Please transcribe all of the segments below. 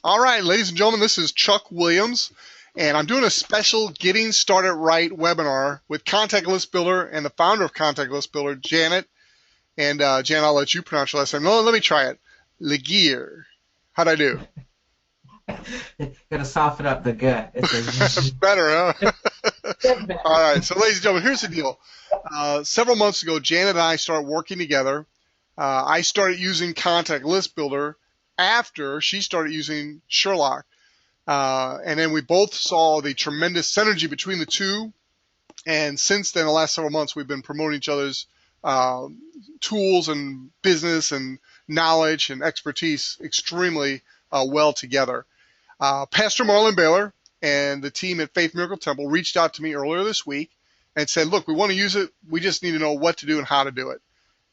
All right, ladies and gentlemen, this is Chuck Williams, and I'm doing a special Getting Started Right webinar with Contact List Builder and the founder of Contact List Builder, Janet. And Janet, I'll let you pronounce your last name. No, let me try it. Legere. How'd I do? Gotta soften up the gut. Better, huh? All right, so ladies and gentlemen, here's the deal. Several months ago, Janet and I started working together. I started using Contact List Builder after she started using Sherlock. And then we both saw the tremendous synergy between the two. And since then, the last several months, we've been promoting each other's tools and business and knowledge and expertise extremely well together. Pastor Marlon Baylor and the team at Faith Miracle Temple reached out to me earlier this week and said, look, we want to use it. We just need to know what to do and how to do it.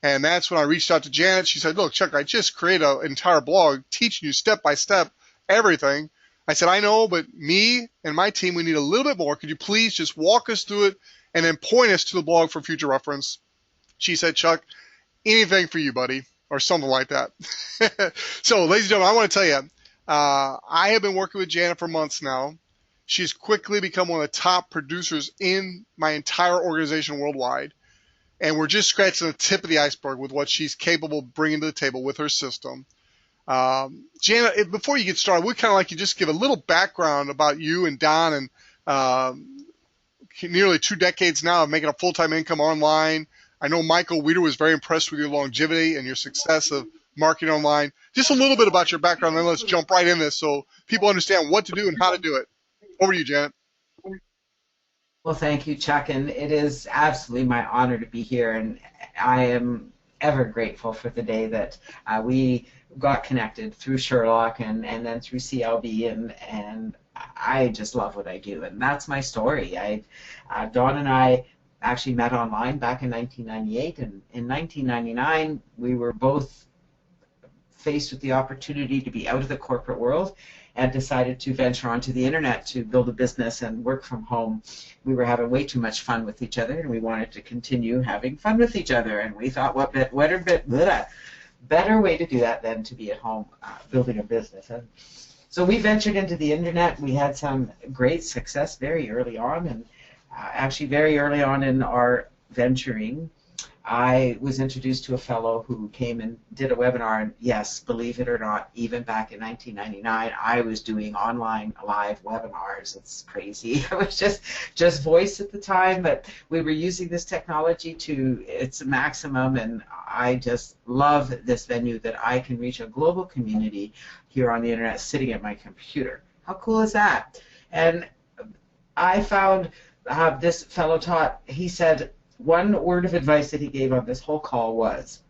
And that's when I reached out to Janet. She said, look, Chuck, I just created an entire blog teaching you step by step everything. I said, I know, but me and my team, we need a little bit more. Could you please just walk us through it and then point us to the blog for future reference? She said, Chuck, anything for you, buddy, or something like that. So, ladies and gentlemen, I want to tell you, I have been working with Janet for months now. She's quickly become one of the top producers in my entire organization worldwide. And we're just scratching the tip of the iceberg with what she's capable of bringing to the table with her system. Janet, before you get started, we'd kind of like you just give a little background about you and Don and nearly 2 decades now of making a full-time income online. I know Michael Weeder was very impressed with your longevity and your success of marketing online. Just a little bit about your background, then let's jump right in this so people understand what to do and how to do it. Over to you, Janet. Well, thank you, Chuck, and it is absolutely my honor to be here, and I am ever grateful for the day that we got connected through Sherlock and then through CLB, and I just love what I do, and that's my story. Dawn and I actually met online back in 1998, and in 1999 we were both faced with the opportunity to be out of the corporate world and decided to venture onto the internet to build a business and work from home. We were having way too much fun with each other, and we wanted to continue having fun with each other, and we thought what better way to do that than to be at home building a business. And so we ventured into the internet. We had some great success very early on, and actually very early on in our venturing, I was introduced to a fellow who came and did a webinar, and yes, believe it or not, even back in 1999, I was doing online live webinars. It's crazy. It was just voice at the time, but we were using this technology to its maximum, and I just love this venue that I can reach a global community here on the internet sitting at my computer. How cool is that? And I found this fellow taught, he said, one word of advice that he gave on this whole call was,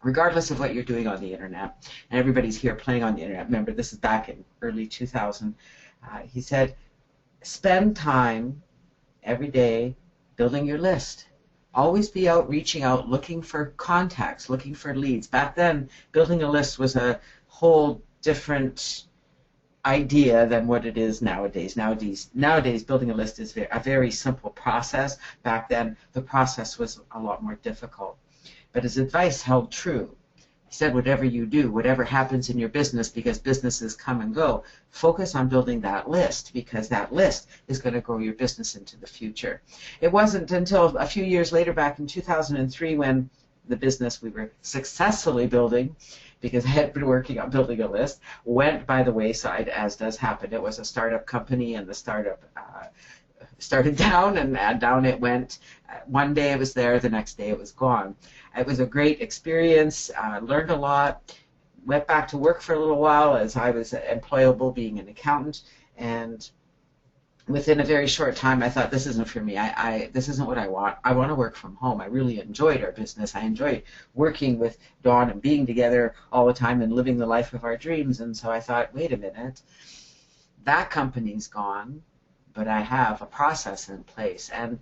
regardless of what you're doing on the internet, and everybody's here playing on the internet, remember this is back in early 2000, he said, spend time every day building your list. Always be out reaching out, looking for contacts, looking for leads. Back then, building a list was a whole different idea than what it is nowadays. Nowadays, building a list is a very simple process. Back then, the process was a lot more difficult. But his advice held true. He said, whatever you do, whatever happens in your business, because businesses come and go, focus on building that list, because that list is going to grow your business into the future. It wasn't until a few years later, back in 2003, when the business we were successfully building, because I had been working on building a list, went by the wayside, as does happen. It was a startup company, and the startup started down, and down it went. One day it was there, the next day it was gone. It was a great experience, learned a lot, went back to work for a little while as I was employable being an accountant, and within a very short time, I thought, this isn't for me. This isn't what I want. I want to work from home. I really enjoyed our business. I enjoyed working with Dawn and being together all the time and living the life of our dreams. And so I thought, wait a minute, that company's gone, but I have a process in place. And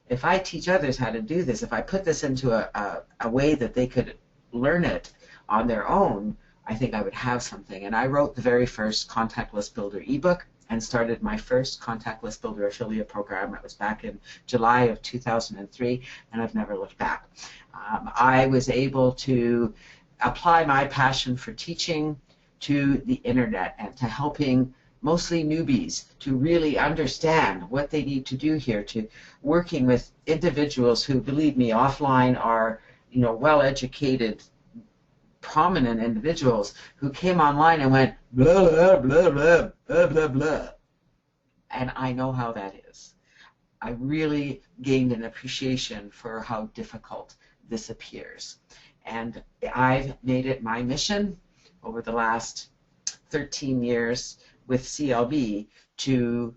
if I teach others how to do this, if I put this into a way that they could learn it on their own, I think I would have something. And I wrote the very first Contact List Builder ebook and started my first Contact List Builder affiliate program. It was back in July of 2003, and I've never looked back. I was able to apply my passion for teaching to the internet and to helping mostly newbies to really understand what they need to do here, to working with individuals who, believe me, offline are, you know, well-educated, prominent individuals who came online and went blah, blah, blah, blah, blah, blah, blah. And I know how that is. I really gained an appreciation for how difficult this appears. And I've made it my mission over the last 13 years with CLB to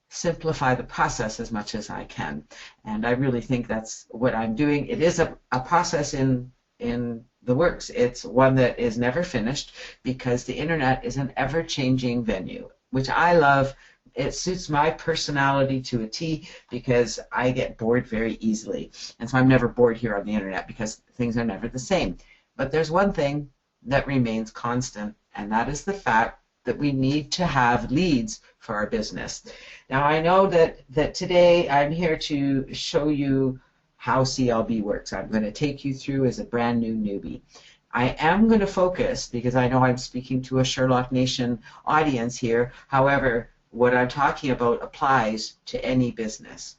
simplify the process as much as I can. And I really think that's what I'm doing. It is a process in the works. It's one that is never finished because the internet is an ever-changing venue, which I love. It suits my personality to a T because I get bored very easily. And so I'm never bored here on the internet because things are never the same. But there's one thing that remains constant, and that is the fact that we need to have leads for our business. Now, I know that today I'm here to show you how CLB works. I'm going to take you through as a brand new newbie. I am going to focus, because I know I'm speaking to a Sherlock Nation audience here, however, what I'm talking about applies to any business.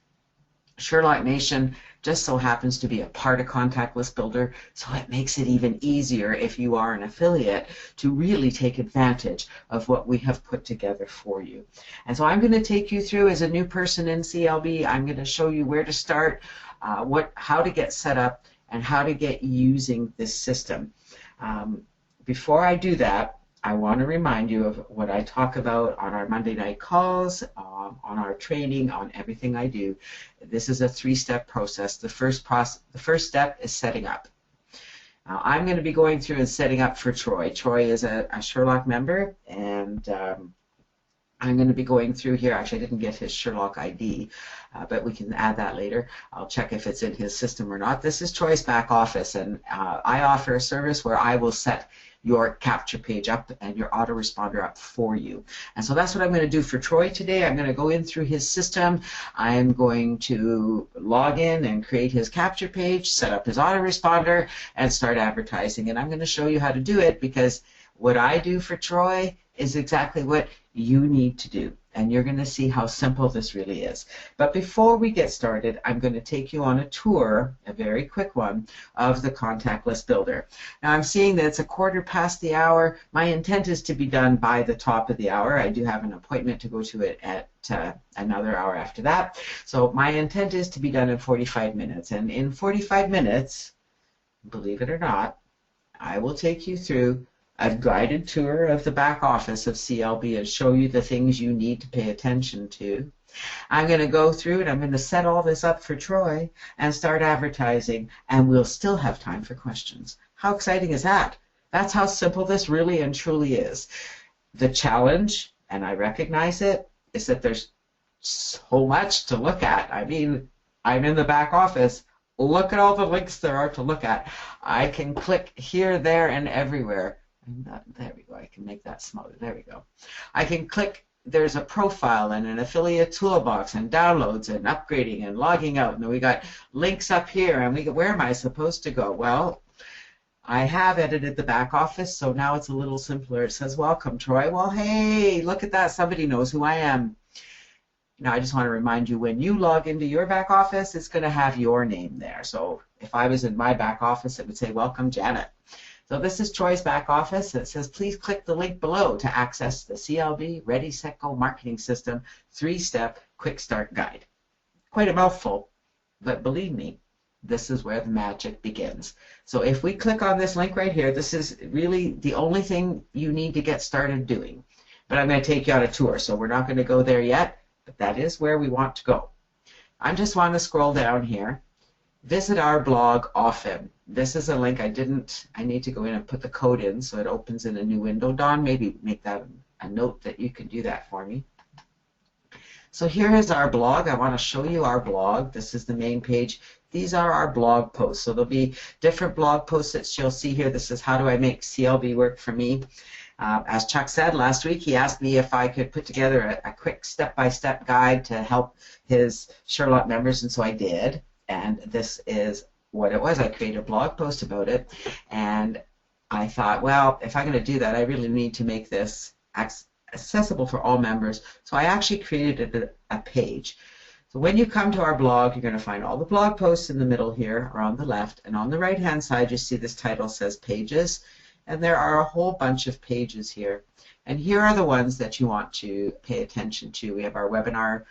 Sherlock Nation just so happens to be a part of Contact List Builder, so it makes it even easier if you are an affiliate to really take advantage of what we have put together for you. And so I'm going to take you through as a new person in CLB. I'm going to show you where to start, how to get set up, and how to get using this system. Before I do that, I want to remind you of what I talk about on our Monday night calls, on our training, on everything I do. This is a three-step process. The first step is setting up. Now, I'm going to be going through and setting up for Troy. Troy is a Sherlock member, and I'm going to be going through here. Actually, I didn't get his Sherlock ID, but we can add that later. I'll check if it's in his system or not. This is Troy's back office, and I offer a service where I will set your capture page up and your autoresponder up for you. And so that's what I'm going to do for Troy today. I'm going to go in through his system. I'm going to log in and create his capture page, set up his autoresponder, and start advertising. And I'm going to show you how to do it because what I do for Troy is exactly what you need to do. And you're going to see how simple this really is. But before we get started, I'm going to take you on a tour, a very quick one, of the Contact List Builder. Now I'm seeing that it's 1/4 past the hour. My intent is to be done by the top of the hour. I do have an appointment to go to it at another hour after that. So my intent is to be done in 45 minutes. And in 45 minutes, believe it or not, I will take you through a guided tour of the back office of CLB and show you the things you need to pay attention to. I'm going to go through and I'm going to set all this up for Troy and start advertising, and we'll still have time for questions. How exciting is that? That's how simple this really and truly is. The challenge, and I recognize it, is that there's so much to look at. I mean, I'm in the back office. Look at all the links there are to look at. I can click here, there, and everywhere. There we go. I can make that smaller. There we go. I can click. There's a profile and an affiliate toolbox and downloads and upgrading and logging out. And then we got links up here. And where am I supposed to go? Well, I have edited the back office, so now it's a little simpler. It says, "Welcome, Troy." Well, hey, look at that. Somebody knows who I am. Now, I just want to remind you, when you log into your back office, it's going to have your name there. So if I was in my back office, it would say, "Welcome, Janet." So this is Troy's back office. It says, please click the link below to access the CLB Ready, Set, Go marketing system 3-step quick start guide. Quite a mouthful, but believe me, this is where the magic begins. So if we click on this link right here, this is really the only thing you need to get started doing. But I'm going to take you on a tour, so we're not going to go there yet, but that is where we want to go. I just want to scroll down here. Visit our blog often. This is a link I need to go in and put the code in so it opens in a new window. Don, maybe make that a note that you can do that for me. So here is our blog. I want to show you our blog. This is the main page. These are our blog posts. So there'll be different blog posts that you'll see here. This is how do I make CLB work for me. As Chuck said last week, he asked me if I could put together a quick step-by-step guide to help his Sherlock members, and so I did. And this is what it was. I created a blog post about it, and I thought, well, if I'm going to do that, I really need to make this accessible for all members. So I actually created a page. So when you come to our blog, you're going to find all the blog posts in the middle here, or on the left, and on the right-hand side, you see this title says Pages, and there are a whole bunch of pages here. And here are the ones that you want to pay attention to. We have our webinar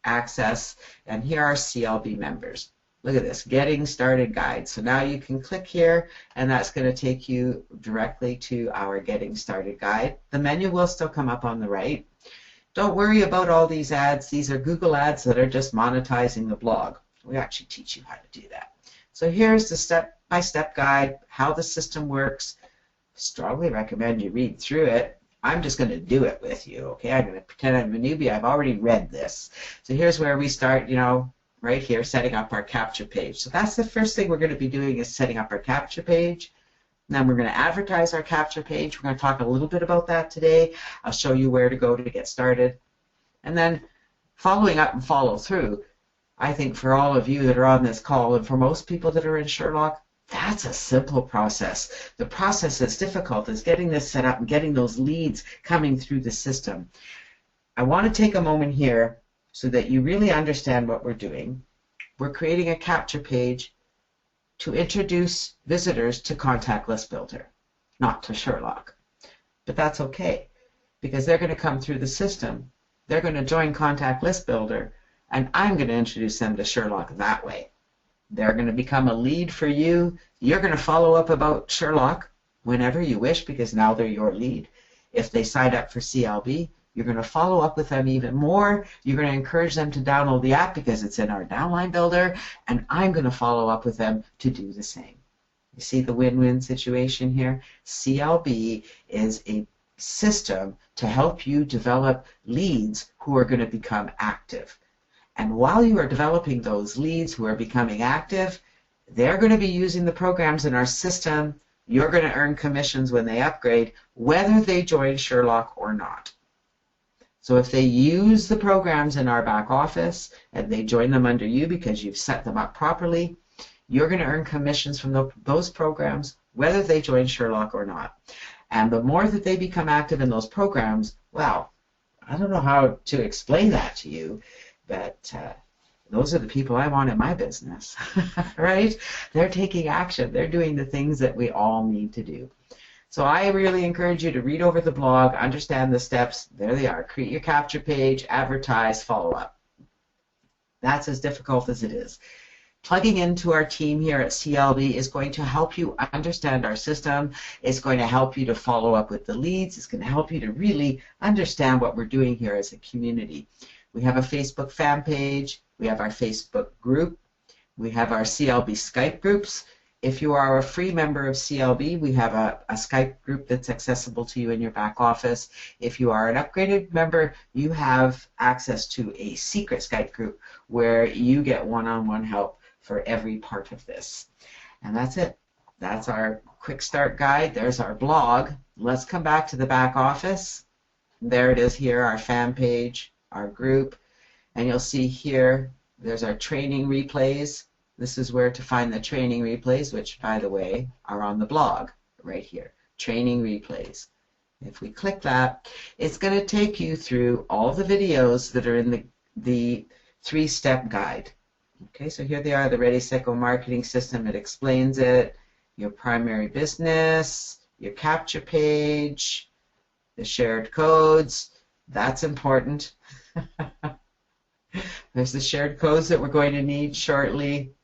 access, and here are CLB members. Look at this, Getting Started Guide. So now you can click here, and that's going to take you directly to our Getting Started Guide. The menu will still come up on the right. Don't worry about all these ads. These are Google ads that are just monetizing the blog. We actually teach you how to do that. So here's the step-by-step guide, how the system works. Strongly recommend you read through it. I'm just going to do it with you, okay? I'm going to pretend I'm a newbie. I've already read this. So here's where we start, you know, right here, setting up our capture page. So that's the first thing we're going to be doing, is setting up our capture page. And then we're going to advertise our capture page. We're going to talk a little bit about that today. I'll show you where to go to get started. And then following up and follow through, I think for all of you that are on this call, and for most people that are in Sherlock, that's a simple process. The process that's difficult is getting this set up and getting those leads coming through the system. I want to take a moment here so that you really understand what we're doing. We're creating a capture page to introduce visitors to Contact List Builder, not to Sherlock. But that's okay, because they're going to come through the system. They're going to join Contact List Builder, and I'm going to introduce them to Sherlock that way. They're going to become a lead for you. You're going to follow up about Sherlock whenever you wish, because now they're your lead. If they sign up for CLB, you're going to follow up with them even more. You're going to encourage them to download the app because it's in our downline builder, and I'm going to follow up with them to do the same. You see the win-win situation here? CLB is a system to help you develop leads who are going to become active. And while you are developing those leads who are becoming active, they're going to be using the programs in our system. You're going to earn commissions when they upgrade, whether they join Sherlock or not. So if they use the programs in our back office and they join them under you because you've set them up properly, you're going to earn commissions from those programs, whether they join Sherlock or not. And the more that they become active in those programs, well, I don't know how to explain that to you, but those are the people I want in my business, right? They're taking action. They're doing the things that we all need to do. So I really encourage you to read over the blog, understand the steps. There they are. Create your capture page, advertise, follow up. That's as difficult as it is. Plugging into our team here at CLB is going to help you understand our system. It's going to help you to follow up with the leads. It's going to help you to really understand what we're doing here as a community. We have a Facebook fan page. We have our Facebook group. We have our CLB Skype groups. If you are a free member of CLB, we have a Skype group that's accessible to you in your back office. If you are an upgraded member, you have access to a secret Skype group where you get one-on-one help for every part of this. And that's it. That's our quick start guide. There's our blog. Let's come back to the back office. There it is here, our fan page, our group. And you'll see here, there's our training replays. This is where to find the training replays, which, by the way, are on the blog right here. Training replays. If we click that, it's going to take you through all the videos that are in the three-step guide. Okay, so here they are, the Ready, Set, Go marketing system. It explains it, your primary business, your capture page, the shared codes. That's important. There's the shared codes that we're going to need shortly.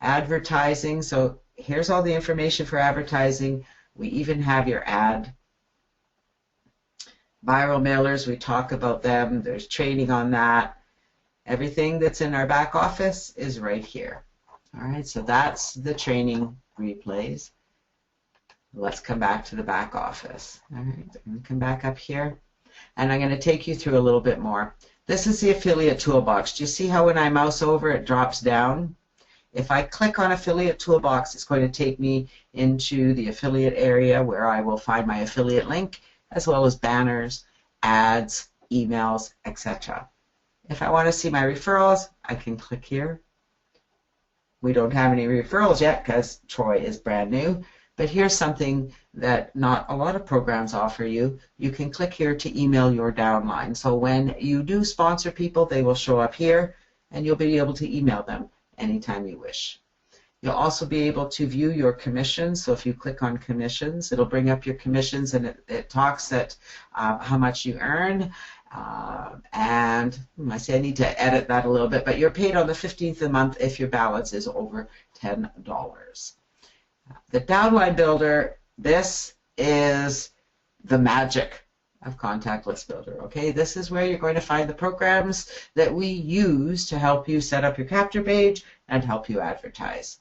Advertising, so here's all the information for advertising. We even have your ad. Viral mailers, we talk about them. There's training on that. Everything that's in our back office is right here. All right, so that's the training replays. Let's come back to the back office. All right, I'm going to come back up here, and I'm going to take you through a little bit more. This is the affiliate toolbox. Do you see how when I mouse over, it drops down? If I click on Affiliate Toolbox, it's going to take me into the affiliate area where I will find my affiliate link, as well as banners, ads, emails, etc. If I want to see my referrals, I can click here. We don't have any referrals yet because Troy is brand new, But here's something that not a lot of programs offer you. You can click here to email your downline. So when you do sponsor people, they will show up here, and you'll be able to email them anytime you wish. You'll also be able to view your commissions. So if you click on commissions, it'll bring up your commissions, and it talks at how much you earn. And I say I need to edit that a little bit, but you're paid on the 15th of the month if your balance is over $10. The downline builder, this is the magic of Contact List Builder. Okay, this is where you're going to find the programs that we use to help you set up your capture page and help you advertise.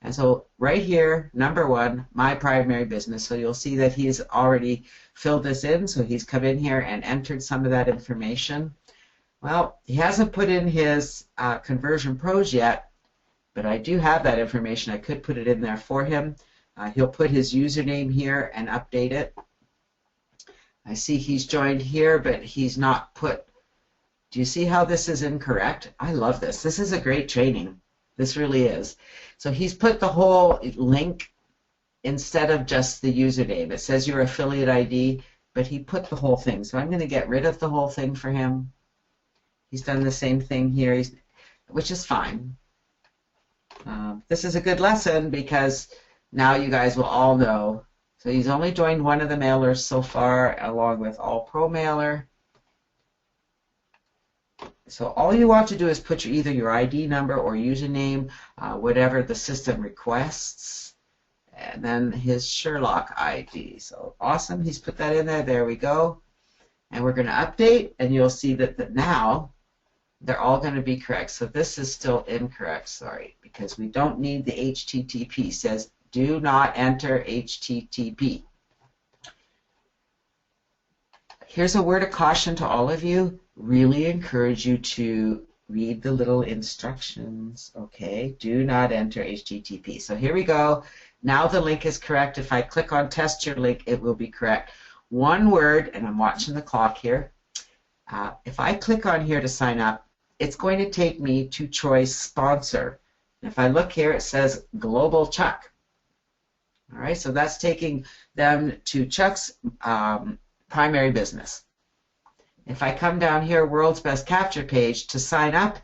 And so right here, number one, my primary business. So you'll see that he's already filled this in. So he's come in here and entered some of that information. Well, he hasn't put in his conversion pros yet, but I do have that information. I could put it in there for him. He'll put his username here and update it. I see he's joined here, but he's not put. Do you see how this is incorrect? I love this. This is a great training. This really is. So he's put the whole link instead of just the username. It says your affiliate ID, but he put the whole thing. So I'm going to get rid of the whole thing for him. He's done the same thing here, which is fine. This is a good lesson because now you guys will all know. So he's only joined one of the mailers so far, along with All Pro Mailer. So all you want to do is put either your ID number or username, whatever the system requests, and then his Sherlock ID. So awesome, he's put that in there. There we go. And we're going to update, and you'll see that now they're all going to be correct. So this is still incorrect, sorry, because we don't need the HTTP. It says do not enter HTTP. Here's a word of caution to all of you. Really encourage you to read the little instructions, okay? Do not enter HTTP. So here we go. Now the link is correct. If I click on test your link, it will be correct. One word, and I'm watching the clock here. If I click on here to sign up, it's going to take me to Troy's sponsor. If I look here, it says Global Chuck. All right, so that's taking them to Chuck's primary business. If I come down here, World's Best Capture page, to sign up,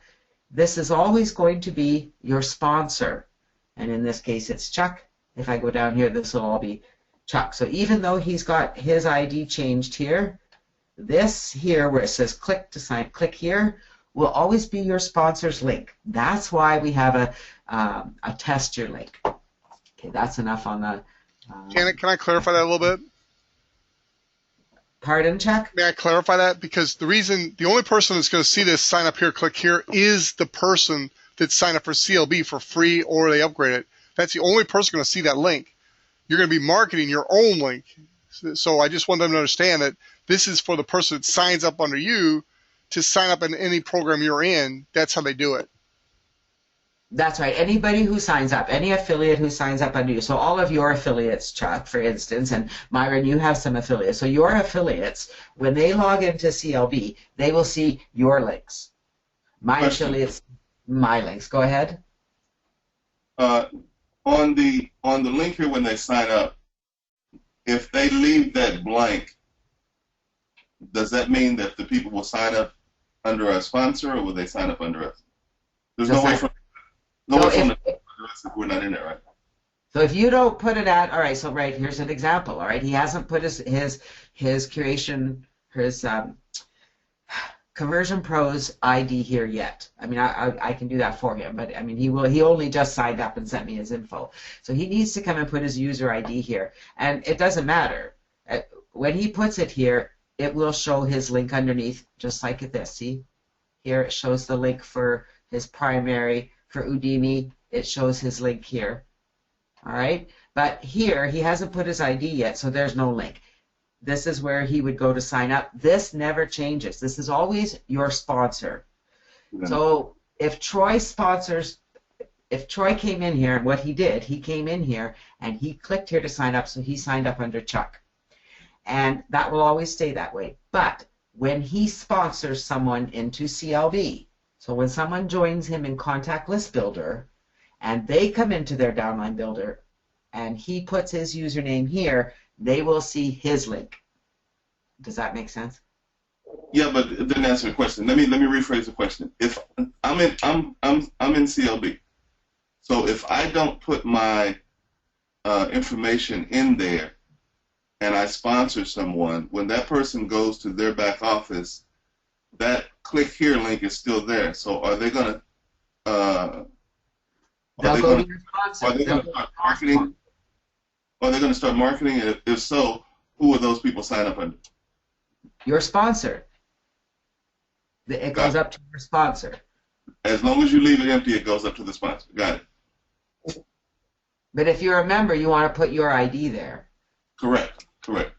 this is always going to be your sponsor. And in this case, it's Chuck. If I go down here, this will all be Chuck. So even though he's got his ID changed here, this here where it says click to sign, click here, will always be your sponsor's link. That's why we have a test your link. Okay, that's enough on the... Janet, can I clarify that a little bit? Pardon, Chuck? May I clarify that? Because the only person that's going to see this sign up here, click here, is the person that signed up for CLB for free or they upgrade it. That's the only person going to see that link. You're going to be marketing your own link. So I just want them to understand that this is for the person that signs up under you to sign up in any program you're in. That's how they do it. That's right. Anybody who signs up, any affiliate who signs up under you. So all of your affiliates, Chuck, for instance, and Myron, you have some affiliates. So your affiliates, when they log into CLB, they will see your links. My affiliates, my links. Go ahead. On the link here when they sign up, if they leave that blank, does that mean that the people will sign up under a sponsor, or will they sign up under us? There's no way from we're not in there, right? So if you don't put it at, all right, so right, here's an example, all right? He hasn't put his curation, his Conversion Pros ID here yet. I mean, I can do that for him, but I mean, he only just signed up and sent me his info. So he needs to come and put his user ID here. And it doesn't matter. When he puts it here, it will show his link underneath, just like this. See? Here it shows the link for his primary. For Udemy, it shows his link here. All right? But here, he hasn't put his ID yet, so there's no link. This is where he would go to sign up. This never changes. This is always your sponsor. Yeah. So if Troy came in here, and what he did, he came in here and he clicked here to sign up, so he signed up under Chuck. And that will always stay that way. But when he sponsors someone into CLB, so when someone joins him in Contact List Builder and they come into their downline builder and he puts his username here, they will see his link. Does that make sense? Yeah, but it didn't answer the question. Let me rephrase the question. If I'm in CLB, so if I don't put my information in there and I sponsor someone, when that person goes to their back office, that click here link is still there. So are they going to They'll go to your sponsor. are they going to start marketing? Are they going to start marketing? And if so, who will those people sign up under? Your sponsor. It goes up to your sponsor. As long as you leave it empty, it goes up to the sponsor. Got it. But if you're a member, you want to put your ID there. Correct. Correct.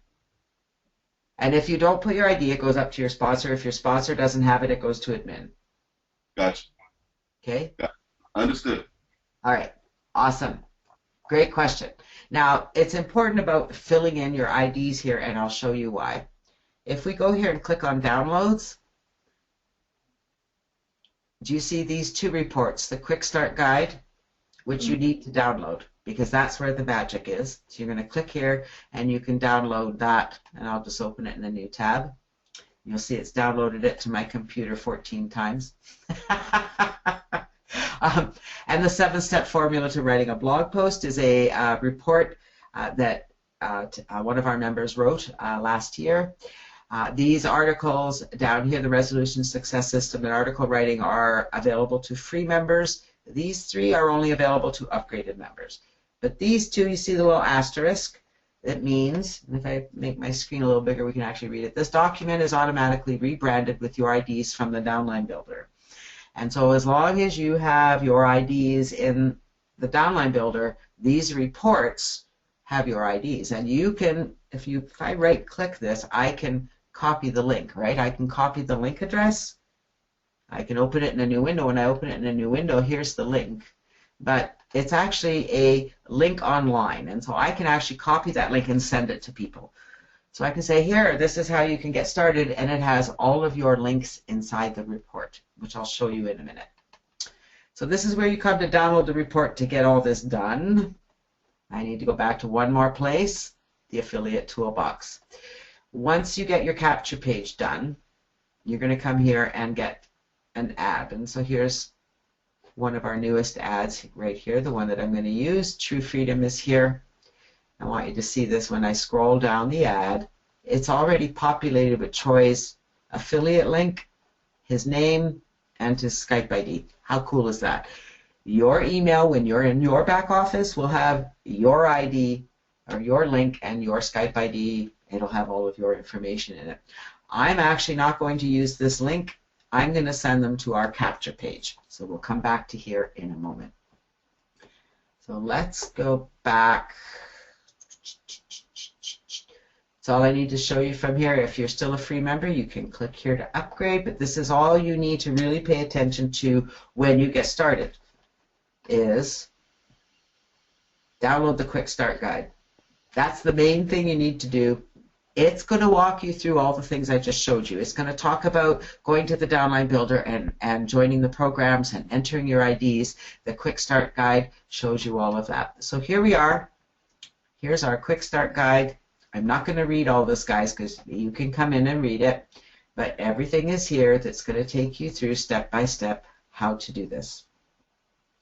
And if you don't put your ID, it goes up to your sponsor. If your sponsor doesn't have it, it goes to admin. Gotcha. Okay? Yeah. Understood. All right. Awesome. Great question. Now, it's important about filling in your IDs here, and I'll show you why. If we go here and click on downloads, do you see these two reports, the Quick Start Guide, which you need to download, because that's where the magic is. So you're going to click here, and you can download that, and I'll just open it in a new tab. You'll see it's downloaded it to my computer 14 times. And the 7-step formula to writing a blog post is a report that one of our members wrote last year. These articles down here, the resolution success system and article writing, are available to free members. These 3 are only available to upgraded members. But these 2, you see the little asterisk, that means, and if I make my screen a little bigger, we can actually read it. This document is automatically rebranded with your IDs from the downline builder. And so as long as you have your IDs in the downline builder, these reports have your IDs. And you can, if I right-click this, I can copy the link, right? I can copy the link address. I can open it in a new window. When I open it in a new window, here's the link. But it's actually a link online. And so I can actually copy that link and send it to people. So I can say, here, this is how you can get started, and it has all of your links inside the report, which I'll show you in a minute. So this is where you come to download the report to get all this done. I need to go back to one more place, the affiliate toolbox. Once you get your capture page done, you're going to come here and get an ad. And so here's one of our newest ads right here, the one that I'm going to use. True Freedom is here. I want you to see this when I scroll down the ad. It's already populated with Troy's affiliate link, his name, and his Skype ID. How cool is that? Your email, when you're in your back office, will have your ID or your link and your Skype ID. It'll have all of your information in it. I'm actually not going to use this link. I'm going to send them to our capture page. So we'll come back to here in a moment. So let's go back. That's all I need to show you from here. If you're still a free member, you can click here to upgrade, but this is all you need to really pay attention to when you get started, is download the Quick Start Guide. That's the main thing you need to do. It's going to walk you through all the things I just showed you. It's going to talk about going to the downline builder and joining the programs and entering your IDs. The Quick Start Guide shows you all of that. So here we are. Here's our Quick Start Guide. I'm not going to read all this, guys, because you can come in and read it, but everything is here that's going to take you through step by step how to do this.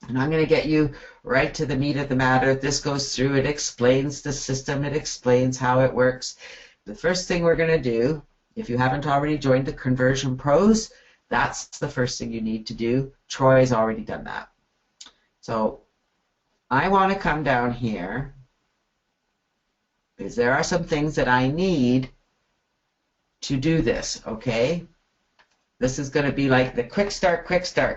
And I'm going to get you right to the meat of the matter. This goes through, it explains the system, it explains how it works. The first thing we're going to do, if you haven't already joined the Conversion Pros, that's the first thing you need to do. Troy's already done that. So I want to come down here, because there are some things that I need to do this, okay? This is going to be like the Quick Start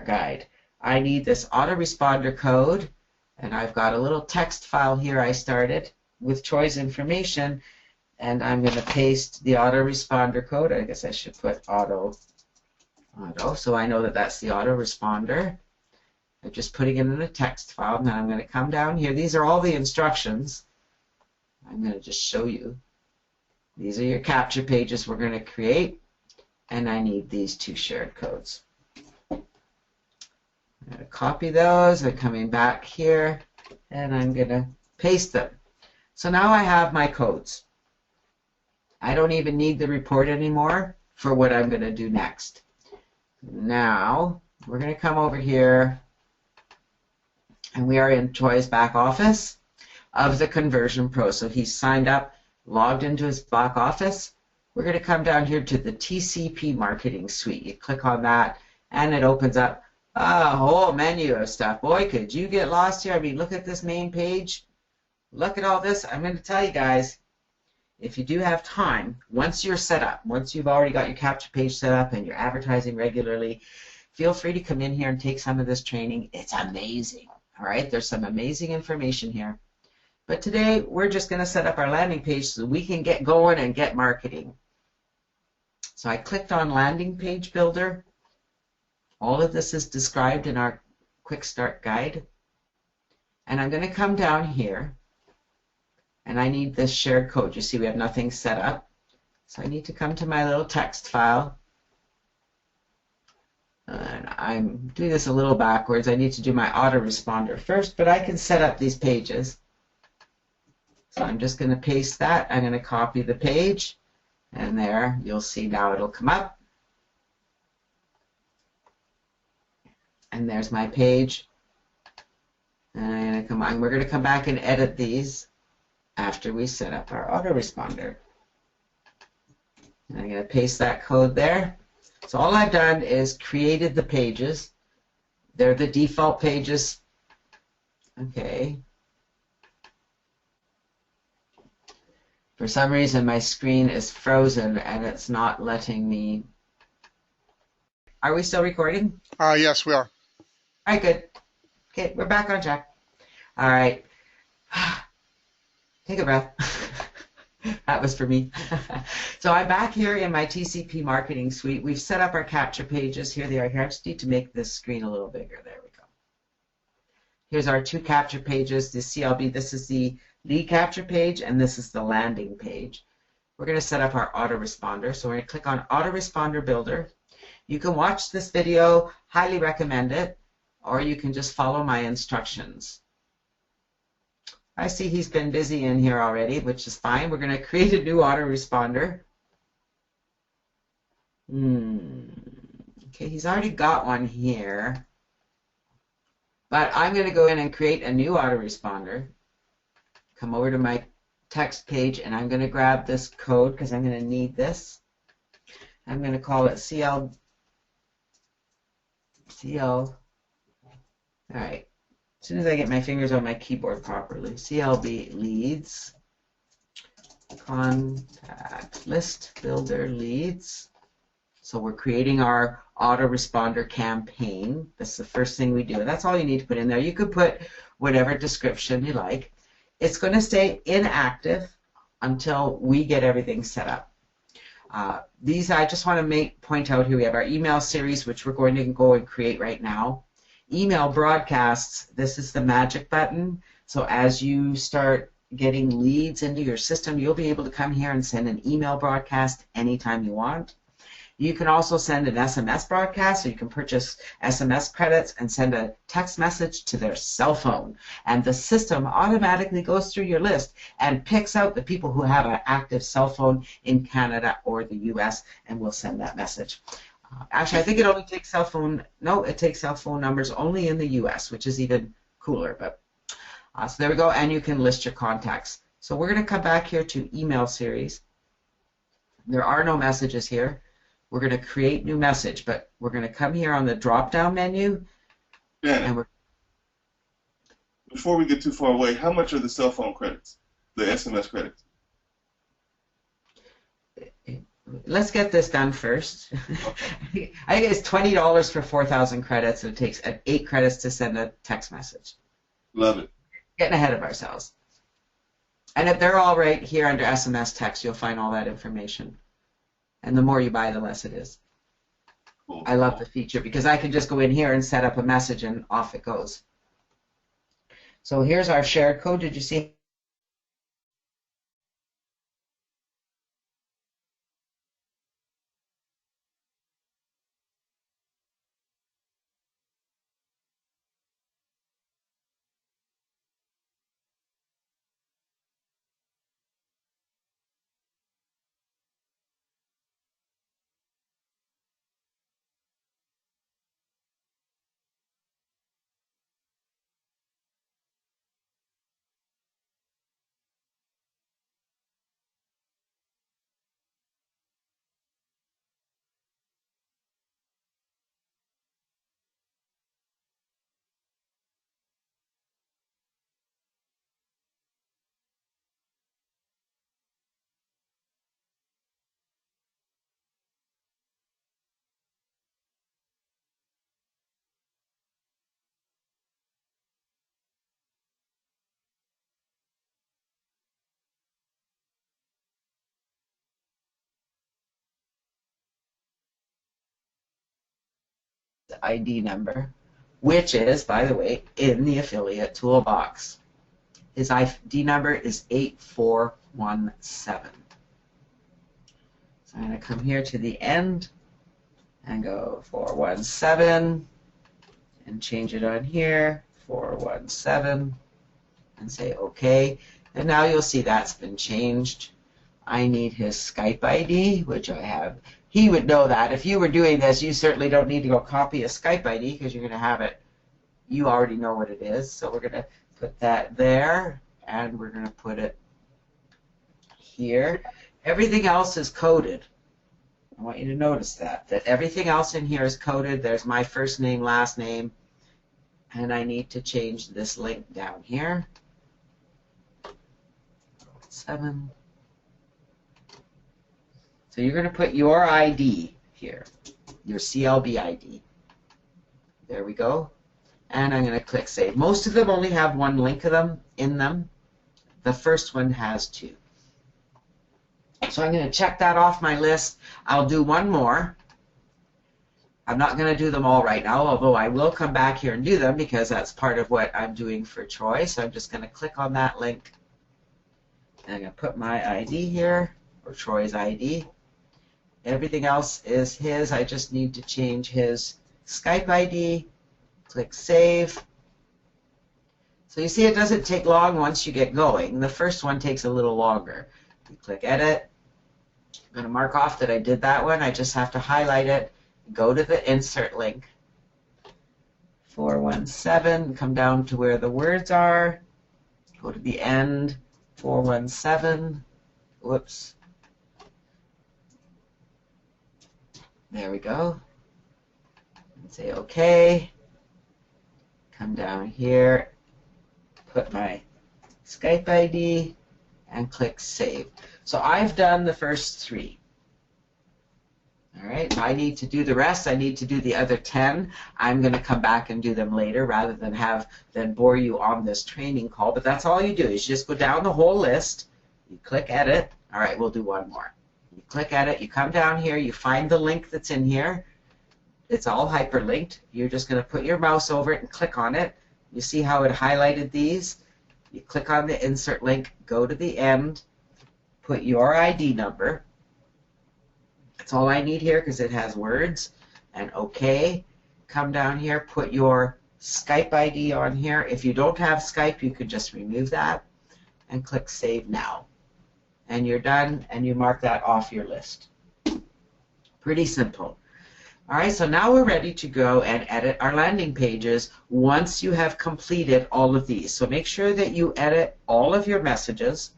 Guide. I need this autoresponder code, and I've got a little text file here I started with Troy's information, and I'm going to paste the autoresponder code. I guess I should put auto, so I know that that's the autoresponder. I'm just putting it in a text file, and then I'm going to come down here. These are all the instructions. I'm going to just show you. These are your capture pages we're going to create, and I need these 2 shared codes. I'm going to copy those. I'm coming back here, and I'm going to paste them. So now I have my codes. I don't even need the report anymore for what I'm going to do next. Now, we're going to come over here, and we are in Troy's back office of the Conversion Pro. So he's signed up, logged into his back office. We're going to come down here to the TCP Marketing Suite. You click on that, and it opens up a whole menu of stuff. Boy, could you get lost here. I mean, look at this main page. Look at all this. I'm going to tell you guys, if you do have time, once you're set up, once you've already got your capture page set up and you're advertising regularly, feel free to come in here and take some of this training. It's amazing. All right, there's some amazing information here. But today, we're just going to set up our landing page so we can get going and get marketing. So I clicked on Landing Page Builder. All of this is described in our Quick Start Guide. And I'm going to come down here. And I need this shared code. You see we have nothing set up. So I need to come to my little text file. And I'm doing this a little backwards. I need to do my autoresponder first, but I can set up these pages. So I'm just going to paste that. I'm going to copy the page. And there, you'll see now it'll come up. And there's my page. And I'm going to come on. We're going to come back and edit these after we set up our autoresponder. And I'm going to paste that code there. So all I've done is created the pages. They're the default pages. Okay. For some reason my screen is frozen and it's not letting me. Are we still recording? Yes, we are. All right, good. Okay, we're back on track. All right. Take a breath. That was for me. So I'm back here in my TCP Marketing Suite. We've set up our capture pages. Here they are here. I just need to make this screen a little bigger. There we go. Here's our two capture pages. The CLB, this is the lead capture page, and this is the landing page. We're going to set up our autoresponder. So we're going to click on Autoresponder Builder. You can watch this video. Highly recommend it. Or you can just follow my instructions. I see he's been busy in here already, which is fine. We're going to create a new autoresponder. Okay, he's already got one here. But I'm going to go in and create a new autoresponder. Come over to my text page, and I'm going to grab this code because I'm going to need this. I'm going to call it CL. All right. As soon as I get my fingers on my keyboard properly, CLB leads, contact list builder leads. So we're creating our autoresponder campaign. That's the first thing we do. That's all you need to put in there. You could put whatever description you like. It's going to stay inactive until we get everything set up. These I just want to point out here. We have our email series, which we're going to go and create right now. Email broadcasts, this is the magic button. So as you start getting leads into your system, you'll be able to come here and send an email broadcast anytime you want. You can also send an SMS broadcast, so you can purchase SMS credits and send a text message to their cell phone. And the system automatically goes through your list and picks out the people who have an active cell phone in Canada or the US, and will send that message. Actually, I think it only takes cell phone. No, it takes cell phone numbers only in the U.S., which is even cooler. But so there we go, and you can list your contacts. So we're going to come back here to email series. There are no messages here. We're going to create new message, but we're going to come here on the drop-down menu. Yeah. And before we get too far away, how much are the cell phone credits, the SMS credits? Let's get this done first. I think it's $20 for 4,000 credits. It takes 8 credits to send a text message. Love it. Getting ahead of ourselves. And if they're all right here under SMS text, you'll find all that information. And the more you buy, the less it is. Cool. I love the feature because I can just go in here and set up a message and off it goes. So here's our shared code. Did you see ID number, which is, by the way, in the affiliate toolbox. His ID number is 8417. So I'm going to come here to the end and go 417 and change it on here, 417, and say OK. And now you'll see that's been changed. I need his Skype ID, which I have. He would know that. If you were doing this, you certainly don't need to go copy a Skype ID because you're going to have it. You already know what it is. So we're going to put that there, and we're going to put it here. Everything else is coded. I want you to notice that everything else in here is coded. There's my first name, last name, and I need to change this link down here. 7. So you're going to put your ID here, your CLB ID. There we go. And I'm going to click Save. Most of them only have one link of them in them. The first one has 2. So I'm going to check that off my list. I'll do one more. I'm not going to do them all right now, although I will come back here and do them because that's part of what I'm doing for Troy. So I'm just going to click on that link. And I'm going to put my ID here, or Troy's ID. Everything else is his. I just need to change his Skype ID. Click Save. So you see it doesn't take long once you get going. The first one takes a little longer. You click Edit. I'm going to mark off that I did that one. I just have to highlight it. Go to the insert link. 417. Come down to where the words are. Go to the end. 417. Whoops. There we go. And say OK. Come down here. Put my Skype ID and click Save. So I've done the first 3. All right, I need to do the rest. I need to do the other 10. I'm going to come back and do them later rather than bore you on this training call. But that's all you do is just go down the whole list. You click Edit. All right, we'll do one more. You click Edit. You come down here. You find the link that's in here. It's all hyperlinked. You're just going to put your mouse over it and click on it. You see how it highlighted these? You click on the insert link, go to the end, put your ID number. That's all I need here because it has words. And OK. Come down here, put your Skype ID on here. If you don't have Skype, you can just remove that and click Save Now. And you're done, and you mark that off your list. Pretty simple. All right, so now we're ready to go and edit our landing pages once you have completed all of these. So make sure that you edit all of your messages.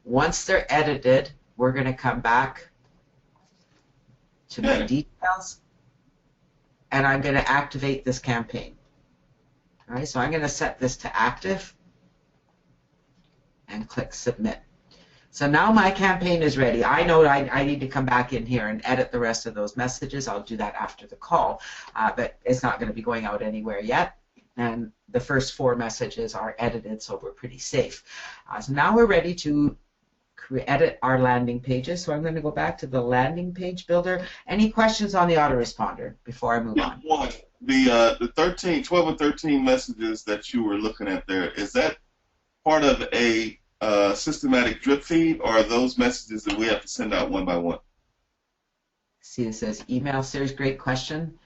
Once they're edited, we're going to come back to my details, and I'm going to activate this campaign. All right, so I'm going to set this to active and click Submit. So now my campaign is ready. I know I need to come back in here and edit the rest of those messages. I'll do that after the call, but it's not going to be going out anywhere yet. And the first 4 messages are edited, so we're pretty safe. So now we're ready to edit our landing pages. So I'm going to go back to the landing page builder. Any questions on the autoresponder before I move on? One, the 12 or 13 messages that you were looking at there, is that part of a systematic drip feed, or are those messages that we have to send out one by one? See, it says email series, great question.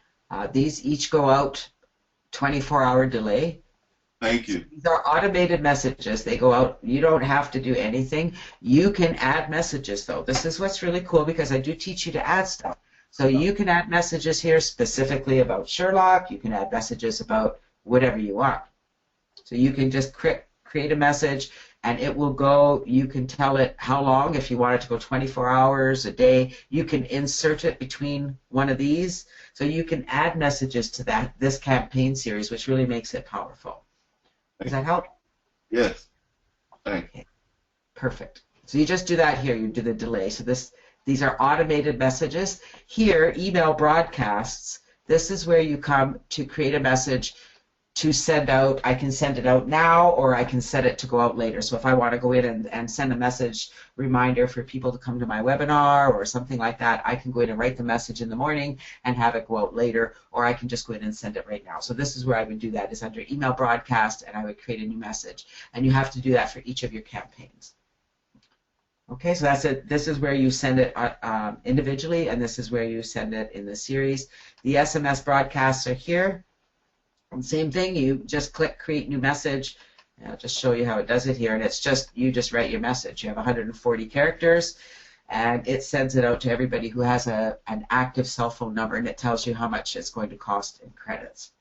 These each go out 24-hour delay. Thank you. These are automated messages. They go out. You don't have to do anything. You can add messages, though. This is what's really cool because I do teach you to add stuff. So you can add messages here specifically about Sherlock. You can add messages about whatever you want. So you can just create a message, and it will go. You can tell it how long. If you want it to go 24 hours a day, you can insert it between one of these. So you can add messages to this campaign series, which really makes it powerful. Does that help? Yes. Thanks. Okay. Perfect. So you just do that here. You do the delay. So these are automated messages. Here, email broadcasts. This is where you come to create a message to send out, I can send it out now, or I can set it to go out later. So if I want to go in and send a message reminder for people to come to my webinar or something like that, I can go in and write the message in the morning and have it go out later, or I can just go in and send it right now. So this is where I would do that, is under email broadcast, and I would create a new message. And you have to do that for each of your campaigns. Okay, so that's it. This is where you send it individually, and this is where you send it in the series. The SMS broadcasts are here. And same thing, you just click create new message, and I'll just show you how it does it here, and it's just, you just write your message. You have 140 characters, and it sends it out to everybody who has an active cell phone number, and it tells you how much it's going to cost in credits.